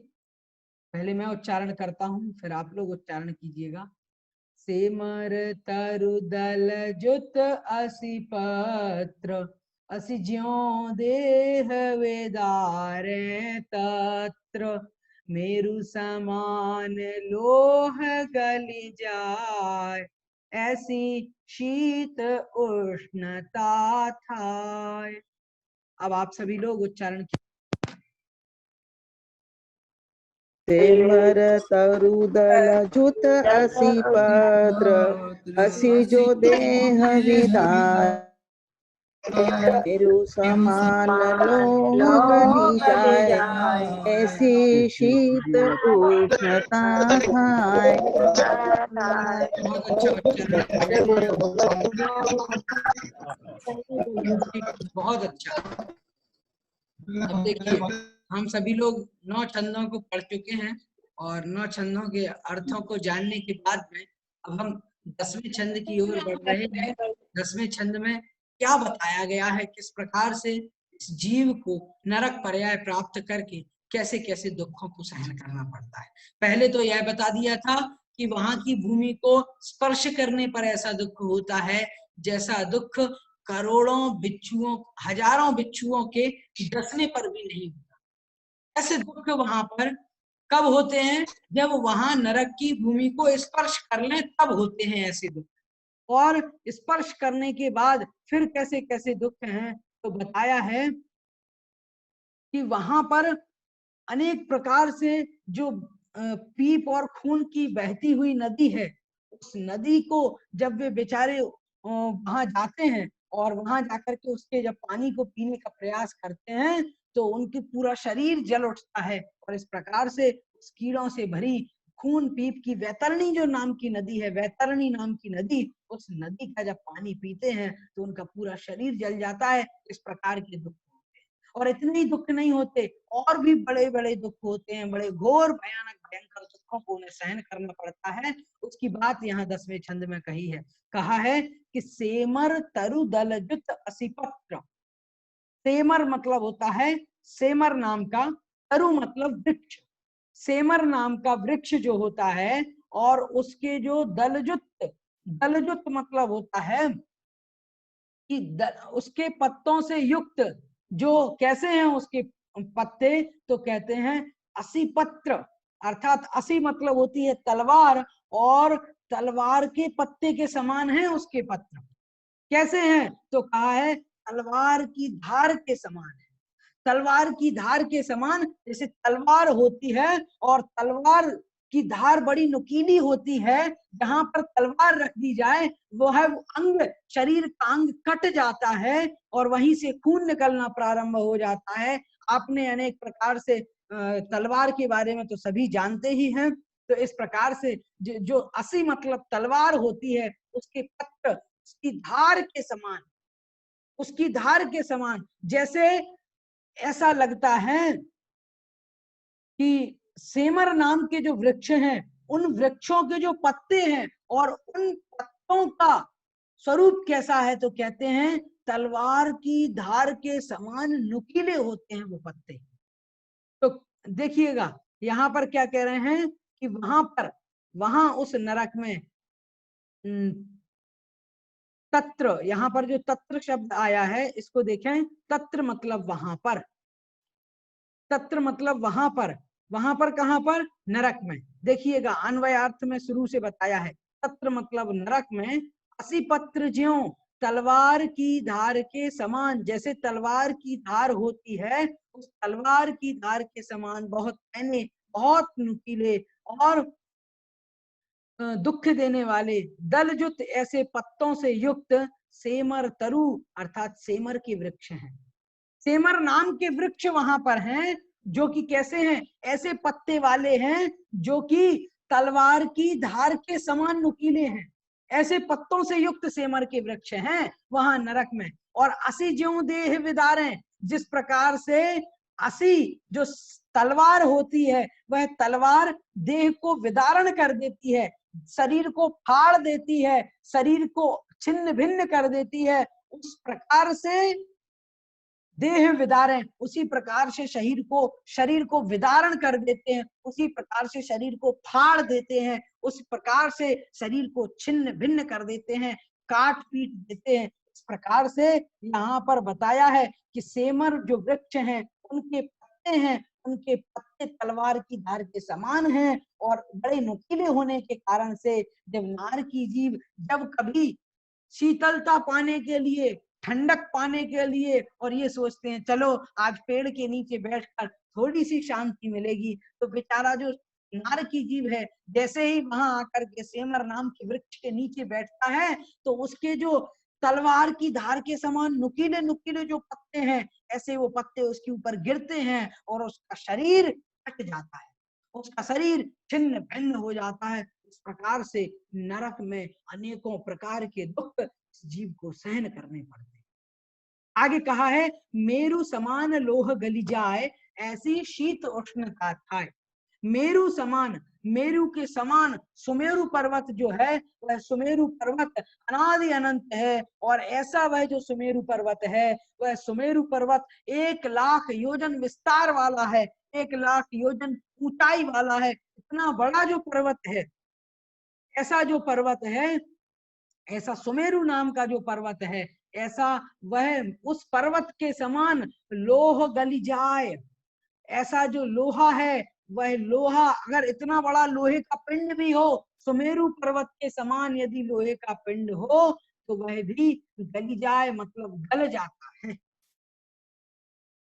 पहले मैं उच्चारण करता हूँ, फिर आप लोग उच्चारण कीजिएगा। सेमर तरु दल जुत असि पत्र, असि ज्यों देह वेदारे तत्र, मेरु समान लोह गली जाय, ऐसी शीत उष्णता थाय। अब आप सभी लोग उच्चारण सेमर तरुदल जुत असि पत्र, असि जो देह विदार, मेरु समान लोह गली जाए, ऐसी शीत उष्णता थाय। बहुत अच्छा बहुत अच्छा। अब देखिए हम सभी लोग 9 छंदों को पढ़ चुके हैं और 9 छंदों के अर्थों को जानने के बाद में अब हम 10वें छंद की ओर बढ़ रहे हैं। 10वें छंद में क्या बताया गया है, किस प्रकार से इस जीव को नरक पर्याय प्राप्त करके कैसे कैसे दुखों को सहन करना पड़ता है। पहले तो यह बता दिया था कि वहां की भूमि को स्पर्श करने पर ऐसा दुख होता है जैसा दुख करोड़ों बिच्छुओं, हजारों बिच्छुओं के डसने पर भी नहीं होता। ऐसे दुख वहां पर कब होते हैं, जब वहां नरक की भूमि को स्पर्श कर लें तब होते हैं ऐसे दुख। और स्पर्श करने के बाद फिर कैसे कैसे दुख हैं, तो बताया है कि वहां पर अनेक प्रकार से जो पीप और खून की बहती हुई नदी है, उस नदी को जब वे बेचारे वहां जाते हैं और वहां जाकर के उसके जब पानी को पीने का प्रयास करते हैं तो उनकी पूरा शरीर जल उठता है और इस प्रकार से उस कीड़ों से भरी खून पीप की वैतरणी जो नाम की नदी है, वैतरणी नाम की नदी, उस नदी का जब पानी पीते हैं तो उनका पूरा शरीर जल जाता है। इस प्रकार के दुख होते हैं और इतने ही दुख नहीं होते, और भी बड़े बड़े दुख होते हैं, बड़े घोर भयानक भयंकर दुखों को उन्हें सहन करना पड़ता है। उसकी बात यहाँ 10वें छंद में कही है। कहा है कि सेमर तरु दलजुत असिपत्र। सेमर मतलब होता है, सेमर नाम का, तरु मतलब वृक्ष, सेमर नाम का वृक्ष जो होता है और उसके जो दलजुत, दलजुत मतलब होता है कि उसके पत्तों से युक्त, जो कैसे हैं उसके पत्ते, तो कहते हैं असी पत्र, अर्थात असी मतलब होती है तलवार, और तलवार के पत्ते के समान है उसके पत्र। कैसे हैं, तो कहा है तलवार की धार के समान है। तलवार की धार के समान, जैसे तलवार होती है और तलवार की धार बड़ी नुकीली होती है, जहां पर तलवार रख दी जाए वो है वो अंग, शरीर का अंग कट जाता है और वहीं से खून निकलना प्रारंभ हो जाता है। आपने अनेक प्रकार से तलवार के बारे में तो सभी जानते ही हैं। तो इस प्रकार से जो असी मतलब तलवार होती है, उसके पत्र उसकी धार के समान, उसकी धार के समान, जैसे ऐसा लगता है कि सेमर नाम के जो वृक्ष हैं उन वृक्षों के जो पत्ते हैं और उन पत्तों का स्वरूप कैसा है, तो कहते हैं तलवार की धार के समान नुकीले होते हैं वो पत्ते। तो देखिएगा यहाँ पर क्या कह रहे हैं कि वहां उस नरक में तत्र, यहाँ पर जो तत्र शब्द आया है इसको देखें, तत्र मतलब वहां पर, तत्र मतलब वहां पर कहां पर, नरक में। देखिएगा अन्वयार्थ में शुरू से बताया है, तत्र मतलब नरक में, असी पत्र ज्यों तलवार की धार के समान, जैसे तलवार की धार होती है उस तलवार की धार के समान बहुत पैने, बहुत नुकीले और दुख देने वाले दलजुत ऐसे पत्तों से युक्त सेमर तरु अर्थात सेमर के वृक्ष हैं। सेमर नाम के वृक्ष वहां पर हैं जो कि कैसे हैं, ऐसे पत्ते वाले हैं जो कि तलवार की धार के समान नुकीले हैं। ऐसे पत्तों से युक्त सेमर के वृक्ष हैं वहां नरक में। और असी ज्यों देह विदारें, जिस प्रकार से असी जो तलवार होती है वह तलवार देह को विदारण कर देती है, शरीर को फाड़ देती है, शरीर को छिन्न भिन्न कर देती है, उस प्रकार से देह विदारें, उसी प्रकार से शरीर को विदारण कर देते हैं, उसी प्रकार से शरीर को फाड़ देते हैं, उस प्रकार से शरीर को छिन्न भिन्न कर देते हैं, काट पीट देते हैं। इस प्रकार से यहाँ पर बताया है कि सेमर जो वृक्ष हैं उनके पत्ते हैं, उनके पत्ते तलवार की धार के समान हैं और बड़े नुकीले होने के कारण से जब नार की जीव जब कभी शीतलता पाने के लिए, ठंडक पाने के लिए और ये सोचते हैं चलो आज पेड़ के नीचे बैठकर थोड़ी सी शांति मिलेगी, तो बेचारा जो नार की जीव है जैसे ही वहां आकर के सेमर नाम के वृक्ष के नीचे बैठता है तो उसके जो तलवार की धार के समान नुकीले नुकीले जो पत्ते हैं, ऐसे वो पत्ते उसके ऊपर गिरते हैं और उसका शरीर कट जाता है, उसका शरीर छिन्न भिन्न हो जाता है। इस प्रकार से नरक में अनेकों प्रकार के दुख जीव को सहन करने पड़ते हैं। आगे कहा है मेरु समान लोह गली जाए, ऐसी शीत उष्णता खाए। मेरु समान, मेरु के समान सुमेरु पर्वत जो है वह सुमेरु पर्वत अनादि अनंत है और ऐसा वह जो सुमेरु पर्वत है वह सुमेरु पर्वत 1,00,000 योजन विस्तार वाला है, 1,00,000 योजन ऊंचाई वाला है। इतना बड़ा जो पर्वत है, ऐसा जो पर्वत है, ऐसा सुमेरु नाम का जो पर्वत है, ऐसा वह उस पर्वत के समान लोह गली जाए, ऐसा जो लोहा है वह लोहा अगर इतना बड़ा लोहे का पिंड भी हो, सुमेरु पर्वत के समान यदि लोहे का पिंड हो तो वह भी गली जाए मतलब गल जाता है।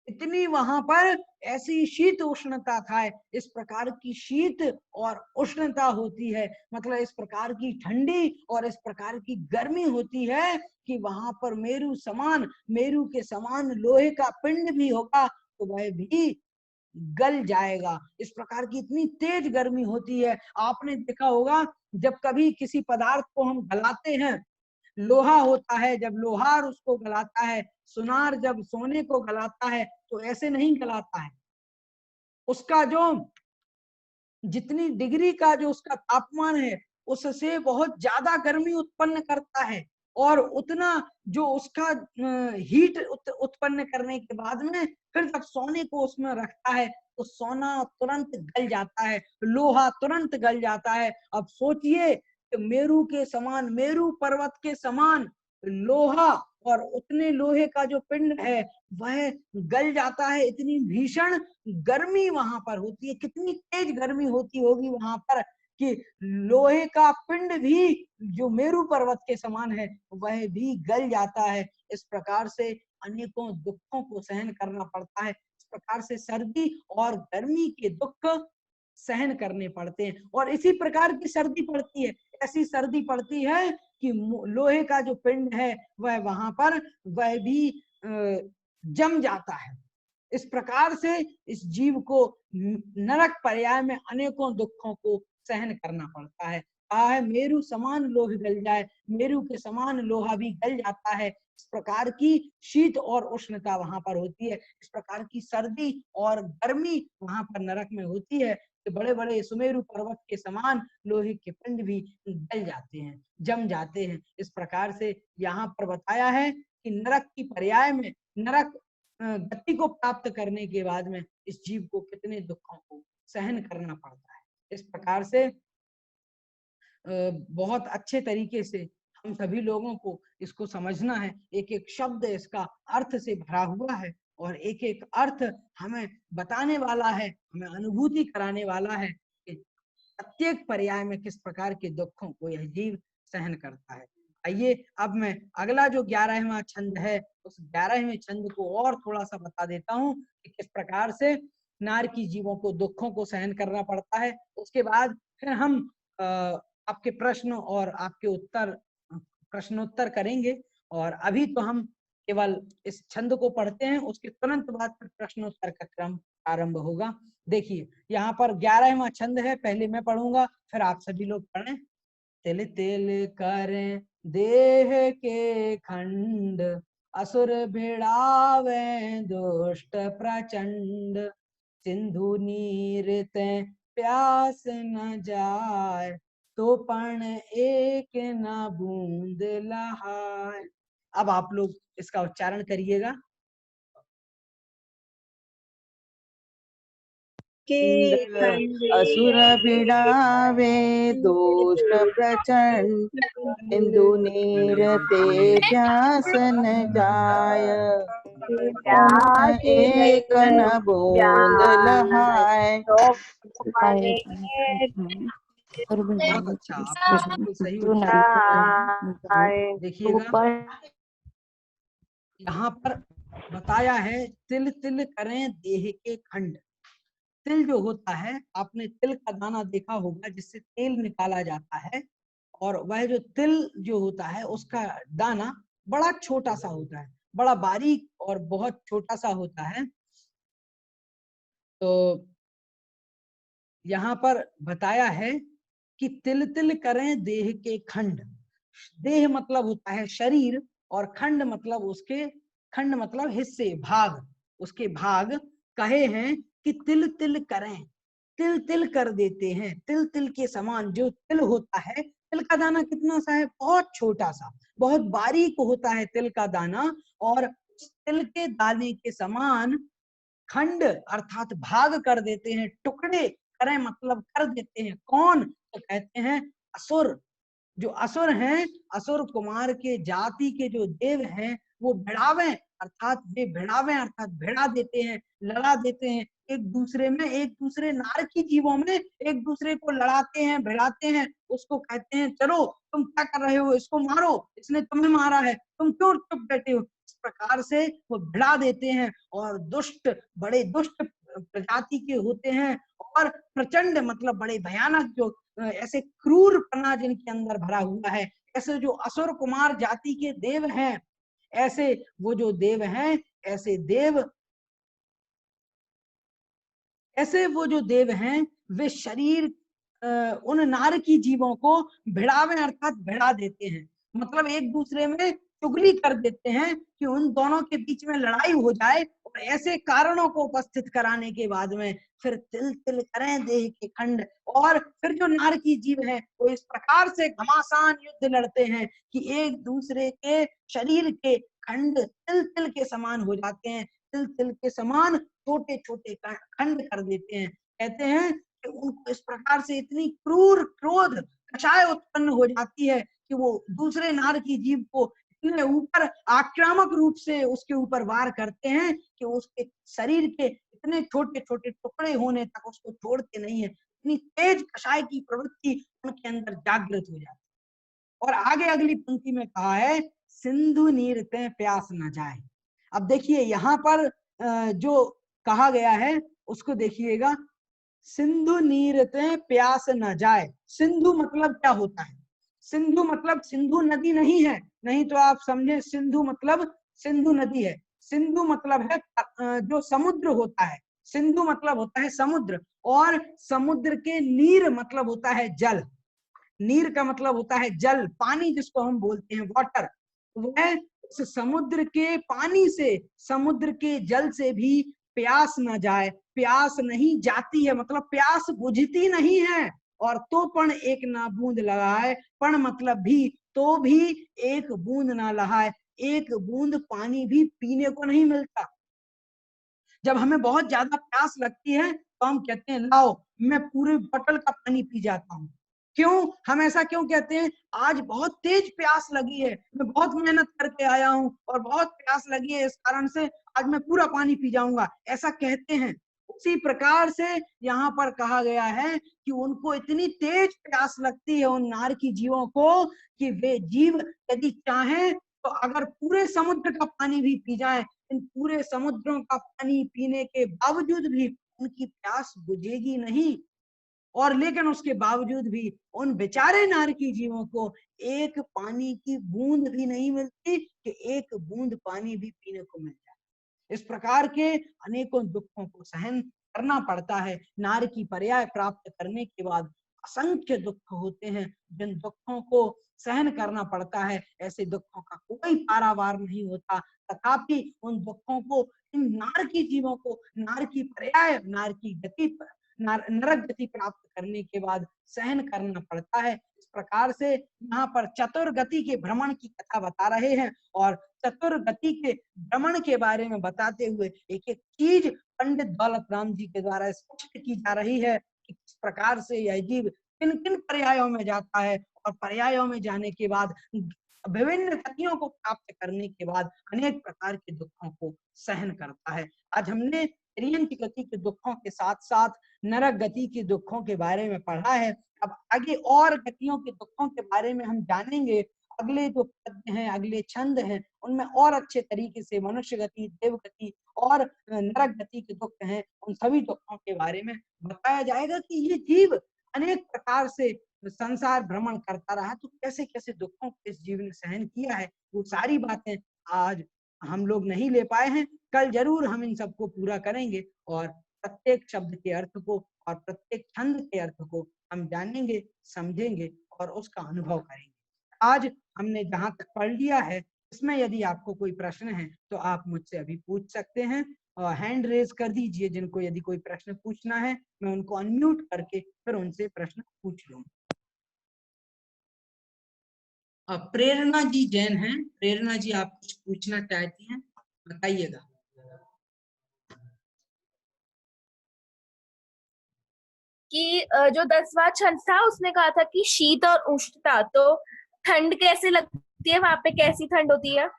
इतनी वहां पर ऐसी शीत उष्णता था, इस प्रकार की शीत और उष्णता होती है, मतलब इस प्रकार की ठंडी और इस प्रकार की गर्मी होती है कि वहां पर मेरु के समान लोहे का पिंड भी होगा तो वह भी गल जाएगा। इस प्रकार की इतनी तेज गर्मी होती है। आपने देखा होगा जब कभी किसी पदार्थ को हम गलाते हैं, लोहा होता है जब लोहार उसको गलाता है, सुनार जब सोने को गलाता है तो ऐसे नहीं गलाता है, उसका जो जितनी डिग्री का जो उसका तापमान है उससे बहुत ज्यादा गर्मी उत्पन्न करता है और उतना जो उसका हीट उत्पन्न करने के बाद में फिर जब सोने को उसमें रखता है तो सोना तुरंत गल जाता है, लोहा तुरंत गल जाता है। अब सोचिए कि मेरु के समान, मेरु पर्वत के समान लोहा और उतने लोहे का जो पिंड है वह गल जाता है, इतनी भीषण गर्मी वहां पर होती है। कितनी तेज गर्मी होती होगी वहां पर कि लोहे का पिंड भी जो मेरु पर्वत के समान है वह भी गल जाता है। इस प्रकार से अनेकों दुखों को सहन करना पड़ता है। इस प्रकार से सर्दी और गर्मी के दुख सहन करने पड़ते हैं और इसी प्रकार की सर्दी पड़ती है, ऐसी सर्दी पड़ती है कि लोहे का जो पिंड है वह वहां पर वह भी जम जाता है। इस प्रकार से इस जीव को नरक पर्याय में अनेकों दुखों को सहन करना पड़ता है। कहा है मेरु समान लोह गल जाए, मेरु के समान लोहा भी गल जाता है, इस प्रकार की शीत और उष्णता वहां पर होती है, इस प्रकार की सर्दी और गर्मी वहां पर नरक में होती है कि बड़े बड़े सुमेरु पर्वत के समान लोहे के पिंड भी गल जाते हैं, जम जाते हैं। इस प्रकार से यहाँ पर बताया है कि नरक की पर्याय में, नरक गति को प्राप्त करने के बाद में इस जीव को कितने दुखों को सहन करना पड़ता है। इस प्रकार से बहुत अच्छे तरीके से हम सभी लोगों को इसको समझना है। एक एक शब्द इसका अर्थ से भरा हुआ है और एक एक अर्थ हमें बताने वाला है, हमें अनुभूति कराने वाला है कि प्रत्येक पर्याय में किस प्रकार के दुखों को यह जीव सहन करता है। आइए अब मैं अगला जो 11वां छंद है उस 11वें छंद को और थोड़ा सा बता देता हूँ कि किस प्रकार से नारकी जीवों को दुखों को सहन करना पड़ता है। उसके बाद फिर हम आपके प्रश्न और आपके उत्तर, प्रश्नोत्तर करेंगे। और अभी तो हम केवल इस छंद को पढ़ते हैं, उसके तुरंत बाद फिर प्रश्नोत्तर का क्रम आरंभ होगा। देखिए यहाँ पर 11वां छंद है, पहले मैं पढ़ूंगा फिर आप सभी लोग पढ़ें। तिल तिल करें देह के खंड, असुर भिड़ावे दुष्ट प्रचंड, सिंधु नीर ते प्यास न जाए, तो पण एक न बूंद लहाए। अब आप लोग इसका उच्चारण करिएगा। असुर भिड़ावे दुष्ट प्रचंड, सिंधु नीर ते प्यास न जाय, एक न बूंद लहाय। बहुत अच्छा, आपने बिल्कुल सही उच्चारण। देखिएगा यहाँ पर बताया है तिल तिल करें देह के खंड। तिल जो होता है, आपने तिल का दाना देखा होगा जिससे तेल निकाला जाता है, और वह जो तिल जो होता है उसका दाना बड़ा छोटा सा होता है, बड़ा बारीक और बहुत छोटा सा होता है। तो यहाँ पर बताया है कि तिल तिल करें देह के खंड। देह मतलब होता है शरीर और खंड मतलब उसके, खंड मतलब हिस्से, भाग, उसके भाग कहे हैं कि तिल तिल करें, तिल तिल कर देते हैं, तिल तिल के समान। जो तिल होता है, तिल का दाना कितना सा है, बहुत छोटा सा, बहुत बारीक होता है तिल का दाना, और तिल के दाने के समान खंड अर्थात भाग कर देते हैं, टुकड़े करें मतलब कर देते हैं। कौन? तो कहते हैं असुर। जो असुर हैं, असुर कुमार के जाति के जो देव हैं, वो भिड़ावे अर्थात वे भिड़ावे अर्थात भिड़ा देते हैं, लड़ा देते हैं एक दूसरे में, एक दूसरे नारकी जीवों में एक दूसरे को लड़ाते हैं, भिड़ाते हैं। उसको कहते हैं चलो तुम क्या कर रहे हो, इसको मारो, इसने तुम्हें मारा है, तुम क्यों चुप बैठे हो। इस प्रकार से वो भिड़ा देते हैं और दुष्ट, बड़े दुष्ट प्रजाति के होते हैं, और प्रचंड मतलब बड़े भयानक, जो ऐसे क्रूरपना जिनके अंदर भरा हुआ है, ऐसे जो असुर कुमार जाति के देव हैं, ऐसे वो जो देव हैं, ऐसे देव, ऐसे वो जो देव हैं, वे शरीर उन नारकी जीवों को भिड़ावे अर्थात भिड़ा देते हैं, मतलब एक दूसरे में चुगली कर देते हैं कि उन दोनों के बीच में लड़ाई हो जाए, और ऐसे कारणों को उपस्थित कराने के बाद में फिर तिल तिल करें देह के खंड। और फिर जो नारकी जीव है वो इस प्रकार से घमासान युद्ध लड़ते हैं कि एक दूसरे के शरीर के खंड तिल तिल के समान हो जाते हैं, तिल तिल के समान छोटे छोटे खंड कर देते हैं। कहते हैं कि उनको इस प्रकार से इतनी क्रूर क्रोध कषाय उत्पन्न हो जाती है कि वो दूसरे नारकी जीव को इतने ऊपर आक्रामक रूप से उसके ऊपर वार करते हैं कि उसके शरीर के इतने छोटे छोटे टुकड़े होने तक उसको छोड़ते नहीं है। इतनी तेज कषाय की प्रवृत्ति उनके अंदर जागृत हो जाती है। और आगे अगली पंक्ति में कहा है सिंधु नीर ते प्यास न जाए। अब देखिए यहाँ पर जो कहा गया है उसको देखिएगा, सिंधु नीर ते प्यास न जाए। सिंधु मतलब क्या होता है? सिंधु मतलब सिंधु नदी नहीं है, नहीं तो आप समझे सिंधु मतलब सिंधु नदी है। सिंधु मतलब है जो समुद्र होता है, सिंधु मतलब होता है समुद्र, और समुद्र के नीर मतलब होता है जल। नीर का मतलब होता है जल, पानी जिसको हम बोलते हैं वाटर। वह उस समुद्र के पानी से, समुद्र के जल से भी प्यास न जाए। प्यास नहीं जाती है मतलब प्यास बुझती नहीं है। और तो पण एक ना बूंद लगाए, पण मतलब भी, तो भी एक बूंद ना लहाए। एक बूंद पानी भी पीने को नहीं मिलता। जब हमें बहुत ज्यादा प्यास लगती है तो हम कहते हैं लाओ मैं पूरे बोतल का पानी पी जाता हूँ। क्यों? हम ऐसा क्यों कहते हैं? आज बहुत तेज प्यास लगी है, मैं बहुत मेहनत करके आया हूँ और बहुत प्यास लगी है, इस कारण से आज मैं पूरा पानी पी जाऊंगा, ऐसा कहते हैं। उसी प्रकार से यहाँ पर कहा गया है कि उनको इतनी तेज प्यास लगती है उन नारकी जीवों को कि वे जीव यदि चाहें तो अगर पूरे समुद्र का पानी भी पी जाए, इन पूरे समुद्रों का पानी पीने के बावजूद भी उनकी प्यास बुझेगी नहीं। और लेकिन उसके बावजूद भी उन बेचारे नारकी जीवों को एक पानी की बूंद भी नहीं मिलती कि एक बूंद पानी भी पीने को मिल जाए। इस प्रकार के अनेकों दुखों को सहन करना पड़ता है। नार की पर्याय प्राप्त करने के बाद असंख्य दुख होते हैं, जिन दुखों को सहन करना पड़ता है, ऐसे दुखों का कोई पारावार नहीं होता। तथापि उन दुखों को, इन नार की जीवों को नार की पर्याय, नार की गति, नरक गति प्राप्त करने के बाद सहन करना पड़ता है। इस प्रकार से यहाँ पर चतुर्गति के भ्रमण की कथा बता रहे हैं और चतुर्गति के भ्रमण के बारे में बताते हुए एक एक चीज पंडित दौलत राम जी के द्वारा स्पष्ट की जा रही है कि किस प्रकार से यह जीव किन किन पर्यायों में जाता है और पर्यायों में जाने के बाद विभिन्न गतियों को प्राप्त करने के बाद अनेक प्रकार के दुखों को सहन करता है। आज हमने त्रियंत गति के दुखों के साथ साथ नरक गति के दुखों के बारे में पढ़ा है। अब आगे और गतियों के दुखों के बारे में हम जानेंगे। अगले जो पद्य हैं, अगले छंद हैं, उनमें और अच्छे तरीके से मनुष्य गति, देव गति और नरक गति के दुख हैं, उन सभी दुखों के बारे में बताया जाएगा कि ये जीव अनेक प्रकार से संसार भ्रमण करता रहा तो कैसे कैसे दुखों को इस जीव ने सहन किया है। वो सारी बातें आज हम लोग नहीं ले पाए हैं, कल जरूर हम इन सबको पूरा करेंगे और प्रत्येक शब्द के अर्थ को और प्रत्येक छंद के अर्थ को हम जानेंगे, समझेंगे और उसका अनुभव करेंगे। आज हमने जहां तक पढ़ लिया है, इसमें यदि आपको कोई प्रश्न है तो आप मुझसे अभी पूछ सकते हैं। हैंड रेज कर दीजिए जिनको यदि कोई प्रश्न पूछना है, मैं उनको अनम्यूट करके फिर उनसे प्रश्न पूछ लूंगा। प्रेरणा जी जैन हैं। प्रेरणा जी आप कुछ पूछना चाहती हैं, बताइएगा। कि जो 10वां छंद था उसने कहा था कि शीत और उष्णता, तो ठंड कैसे लगती है वहां पे, कैसी ठंड होती है?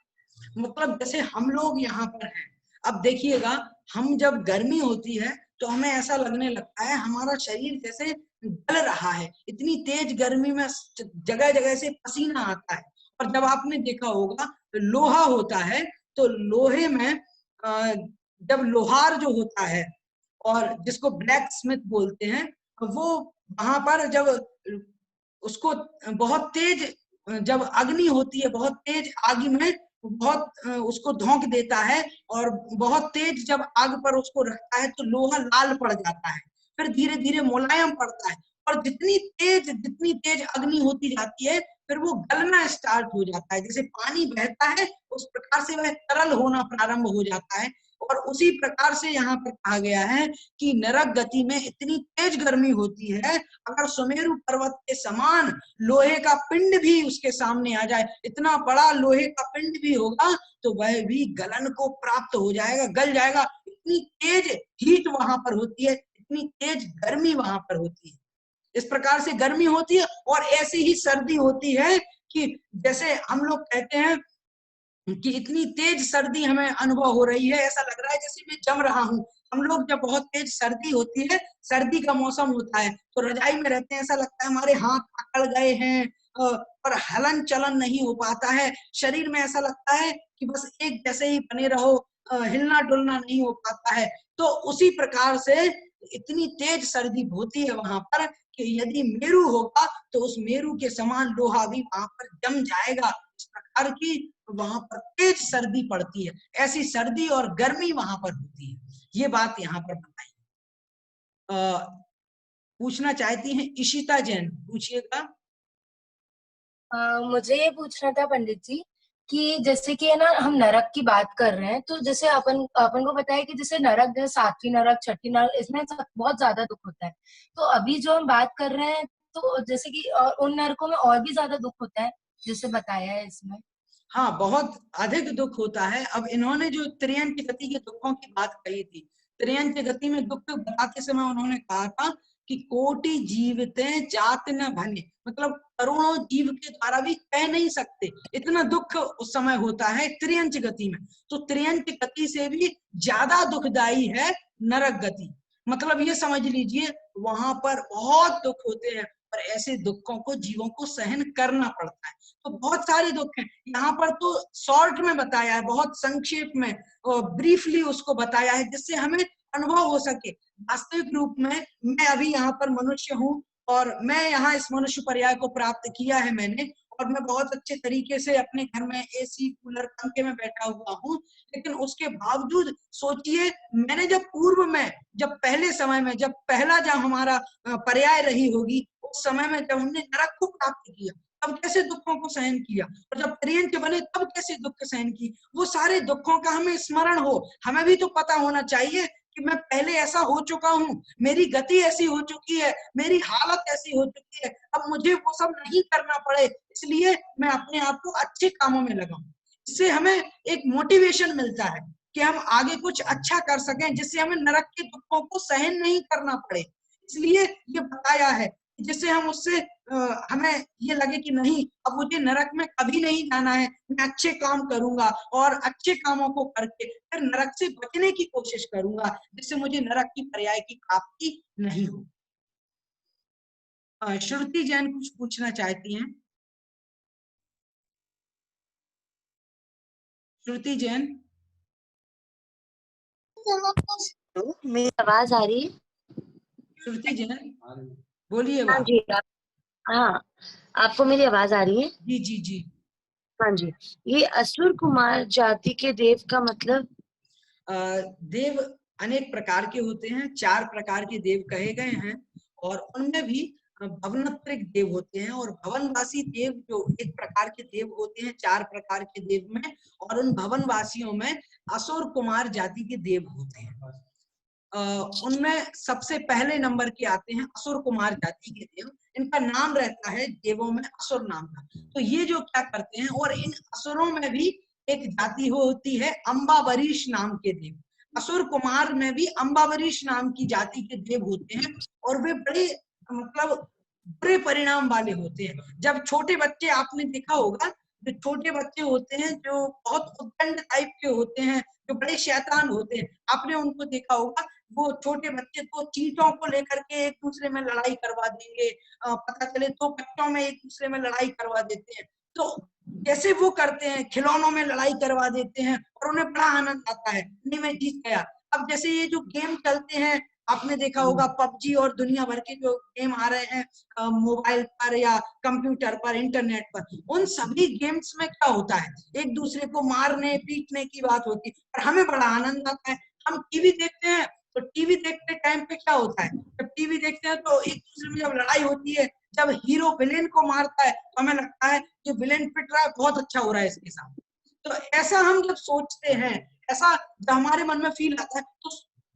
मतलब जैसे हम लोग यहाँ पर हैं, अब देखिएगा हम जब गर्मी होती है तो हमें ऐसा लगने लगता है हमारा शरीर जैसे जल रहा है, इतनी तेज गर्मी में जगह जगह से पसीना आता है। और जब आपने देखा होगा तो लोहा होता है, तो लोहे में जब लोहार जो होता है और जिसको ब्लैक स्मिथ बोलते हैं, वो वहां पर जब उसको बहुत तेज, जब अग्नि होती है, बहुत तेज आग में बहुत उसको धोंक देता है और बहुत तेज जब आग पर उसको रखता है तो लोहा लाल पड़ जाता है, फिर धीरे धीरे मुलायम पड़ता है और जितनी तेज अग्नि होती जाती है फिर वो गलना स्टार्ट हो जाता है। जैसे पानी बहता है उस प्रकार से वह तरल होना प्रारंभ हो जाता है। और उसी प्रकार से यहाँ पर कहा गया है कि नरक गति में इतनी तेज गर्मी होती है, अगर सुमेरु पर्वत के समान लोहे का पिंड भी उसके सामने आ जाए, इतना बड़ा लोहे का पिंड भी होगा तो वह भी गलन को प्राप्त हो जाएगा, गल जाएगा। इतनी तेज हीट वहां पर होती है, इतनी तेज गर्मी वहां पर होती है। इस प्रकार से गर्मी होती है और ऐसी ही सर्दी होती है कि जैसे हम लोग कहते हैं कि इतनी तेज सर्दी हमें अनुभव हो रही है, ऐसा लग रहा है जैसे मैं जम रहा हूँ। हम लोग जब बहुत तेज सर्दी होती है, सर्दी का मौसम होता है तो रजाई में रहते हैं, ऐसा लगता है हमारे हाथ अकड़ गए हैं और हलन चलन नहीं हो पाता है, शरीर में ऐसा लगता है कि बस एक जैसे ही बने रहो, हिलना डुलना नहीं हो पाता है। तो उसी प्रकार से इतनी तेज सर्दी होती है वहां पर कि यदि मेरू होगा तो उस मेरू के समान लोहा भी वहां पर जम जाएगा। इस प्रकार की वहां पर तेज सर्दी पड़ती है, ऐसी सर्दी और गर्मी वहां पर होती है। ये बात यहाँ पर बताई। पूछना चाहती हैं इशिता जैन, पूछिएगा। मुझे ये पूछना था पंडित जी कि जैसे कि है ना, हम नरक की बात कर रहे हैं, तो जैसे अपन अपन को पता है कि जैसे नरक, जैसे सातवीं नरक, छठी नरक, इसमें बहुत ज्यादा दुख होता है। तो अभी जो हम बात कर रहे हैं, तो जैसे कि उन नरकों में और भी ज्यादा दुख होता है, जैसे बताया है इसमें। हाँ, बहुत अधिक दुख होता है। अब इन्होंने जो त्रियंत गति के दुखों की बात कही थी, त्रियंत गति में दुख बताते समय उन्होंने कहा था कि कोटि जीवते जात न भने, मतलब करोड़ों जीव के द्वारा भी कह नहीं सकते, इतना दुख उस समय होता है त्रियंत गति में। तो त्रियंत गति से भी ज्यादा दुखदाई है नरक गति। मतलब ये समझ लीजिए वहां पर बहुत दुख होते हैं और ऐसे दुखों को जीवों को सहन करना पड़ता है। तो बहुत सारे दुख हैं यहाँ पर, तो शॉर्ट में बताया है, बहुत संक्षेप में ब्रीफली उसको बताया है, जिससे हमें अनुभव हो सके। वास्तविक रूप में मैं अभी यहाँ पर मनुष्य हूँ और मैं यहाँ इस मनुष्य पर्याय को प्राप्त किया है मैंने, और मैं बहुत अच्छे तरीके से अपने घर में एसी कूलर पंखे में बैठा हुआ हूँ। लेकिन उसके बावजूद सोचिए, मैंने जब पूर्व में, जब पहले समय में, जब पहला जब हमारा पर्याय रही होगी, उस समय में जब हमने नरक को प्राप्त किया, तब कैसे दुखों को सहन किया, और जब त्रियंत बने तब कैसे दुख सहन की, वो सारे दुखों का हमें स्मरण हो। हमें भी तो पता होना चाहिए कि मैं पहले ऐसा हो चुका हूँ, मेरी गति ऐसी हो चुकी है, मेरी हालत ऐसी हो चुकी है, अब मुझे वो सब नहीं करना पड़े, इसलिए मैं अपने आप को अच्छे कामों में लगाऊं। इससे हमें एक मोटिवेशन मिलता है कि हम आगे कुछ अच्छा कर सकें, जिससे हमें नरक के दुखों को सहन नहीं करना पड़े। इसलिए ये बताया है, जिससे हम उससे हमें ये लगे कि नहीं, अब मुझे नरक में कभी नहीं जाना है, मैं अच्छे काम करूंगा और अच्छे कामों को करके फिर नरक से बचने की कोशिश करूंगा, जिससे मुझे नरक की पर्याय की प्राप्ति नहीं हो। श्रुति जैन कुछ पूछना चाहती हैं? श्रुति जैन, मेरी आवाज आ रही है? श्रुति जैन बोलिए। हाँ जी, हाँ, आपको मेरी आवाज आ रही है? जी जी जी। हाँ जी। ये असुर कुमार जाति के देव का मतलब? देव अनेक प्रकार के होते हैं, 4 प्रकार के देव कहे गए हैं, और उनमें भी भवनत्रिक देव होते हैं, और भवनवासी देव जो एक प्रकार के देव होते हैं 4 प्रकार के देव में, और उन भवनवासियों में असुर कुमार जाति के देव होते हैं। उनमें सबसे पहले नंबर के आते हैं असुर कुमार जाति के देव। इनका नाम रहता है देवों में असुर नाम का। तो ये जो क्या करते हैं, और इन असुरों में भी एक जाति होती है अम्बावरीश नाम के देव। असुर कुमार में भी अम्बावरीश नाम की जाति के देव होते हैं, और वे बड़े मतलब बुरे परिणाम वाले होते हैं। जब छोटे बच्चे, आपने देखा होगा, जो छोटे बच्चे होते हैं जो बहुत उद्दंड टाइप के होते हैं, जो बड़े शैतान होते हैं, आपने उनको देखा होगा, वो छोटे बच्चे तो चींटों को लेकर के एक दूसरे में लड़ाई करवा देंगे, पता चले तो बच्चों में एक दूसरे में लड़ाई करवा देते हैं। तो जैसे वो करते हैं, खिलौनों में लड़ाई करवा देते हैं और उन्हें बड़ा आनंद आता है, नहीं मैं जीत गया। अब जैसे ये जो गेम चलते हैं, आपने देखा होगा पबजी और दुनिया भर के जो गेम आ रहे हैं मोबाइल पर या कंप्यूटर पर, इंटरनेट पर, उन सभी गेम्स में क्या होता है, एक दूसरे को मारने पीटने की बात होती है, और हमें बड़ा आनंद आता है। हम टीवी देखते हैं, तो टीवी देखते टाइम पे क्या होता है, जब टीवी देखते हैं तो एक दूसरे में जब लड़ाई होती है, जब हीरो विलेन को मारता है, तो हमें लगता है कि विलेन पिट रहा है, बहुत अच्छा हो रहा है इसके साथ। तो ऐसा हम जब सोचते हैं, ऐसा जब हमारे मन में फील आता है, तो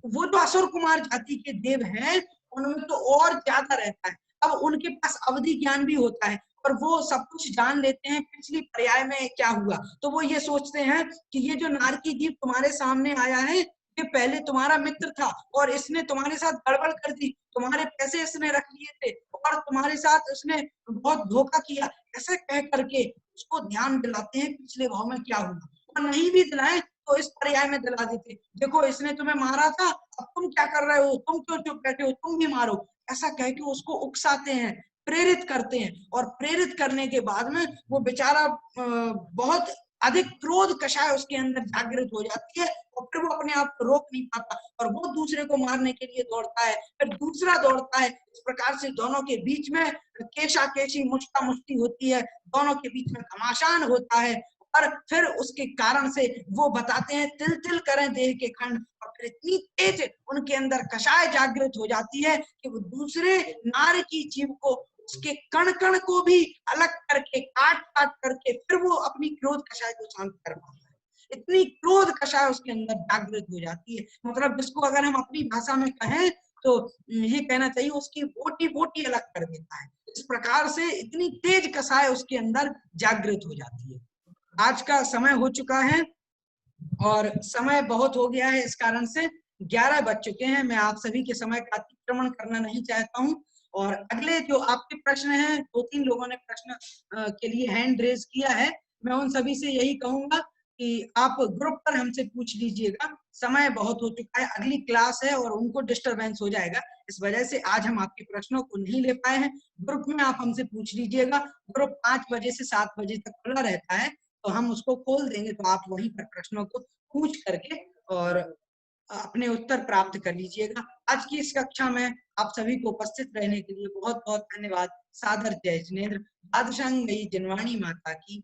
वो जो असुर कुमार जाति के देव हैं, उनमें तो और ज्यादा रहता है। अब उनके पास अवधि ज्ञान भी होता है, और वो सब कुछ जान लेते हैं पिछली पर्याय में क्या हुआ। तो वो ये सोचते हैं कि ये जो नारकी जीव तुम्हारे सामने आया है, ये पहले तुम्हारा मित्र था और इसने तुम्हारे साथ गड़बड़ कर दी, तुम्हारे पैसे इसने रख लिए थे और तुम्हारे साथ उसने बहुत धोखा किया। ऐसा कह करके उसको ध्यान दिलाते हैं पिछले भाव में क्या हुआ, और नहीं भी दिलाए तो इस पर्याय में दिला देते, देखो इसने तुम्हें मारा था, अब तुम क्या कर रहे हो, तुम क्यों चुप बैठे हो, तुम भी मारो। ऐसा कह के उसको उकसाते हैं, प्रेरित करते हैं, और प्रेरित करने के बाद में वो बेचारा बहुत अधिक क्रोध कषाय उसके अंदर जागृत हो जाती है, और फिर वो अपने आप को रोक नहीं पाता और वो दूसरे को मारने के लिए दौड़ता है, फिर दूसरा दौड़ता है। इस प्रकार से दोनों के बीच में केशा केशी मुष्टा मुष्टी होती है, दोनों के बीच में घमासान होता है, और फिर उसके कारण से वो बताते हैं तिल तिल करें देह के खंड, और फिर इतनी तेज उनके अंदर कषाय जागृत हो जाती है कि वो दूसरे नार की जीव को उसके कण कण को भी अलग करके काट काट करके फिर वो अपनी क्रोध कषाय को शांत कर पाता है। इतनी क्रोध कषाय उसके अंदर जागृत हो जाती है। मतलब जिसको अगर हम अपनी भाषा में कहें तो ये कहना चाहिए उसकी बोटी बोटी अलग कर देता है। इस प्रकार से इतनी तेज कषाय उसके अंदर जागृत हो जाती है। आज का समय हो चुका है और समय बहुत हो गया है, इस कारण से 11 बज चुके हैं। मैं आप सभी के समय का अतिक्रमण करना नहीं चाहता हूं और अगले जो आपके प्रश्न हैं, 2-3 लोगों ने प्रश्न के लिए हैंड रेज किया है, मैं उन सभी से यही कहूंगा कि आप ग्रुप पर हमसे पूछ लीजिएगा। समय बहुत हो चुका है, अगली क्लास है और उनको डिस्टरबेंस हो जाएगा, इस वजह से आज हम आपके प्रश्नों को नहीं ले पाए हैं। ग्रुप में आप हमसे पूछ लीजिएगा। ग्रुप 5 बजे से 7 बजे तक खुला रहता है, तो हम उसको खोल देंगे, तो आप वहीं पर प्रश्नों को पूछ करके और अपने उत्तर प्राप्त कर लीजिएगा। आज की इस कक्षा में आप सभी को उपस्थित रहने के लिए बहुत बहुत धन्यवाद। सादर जय जिनेंद्र। बादशाह गई जनवाणी माता की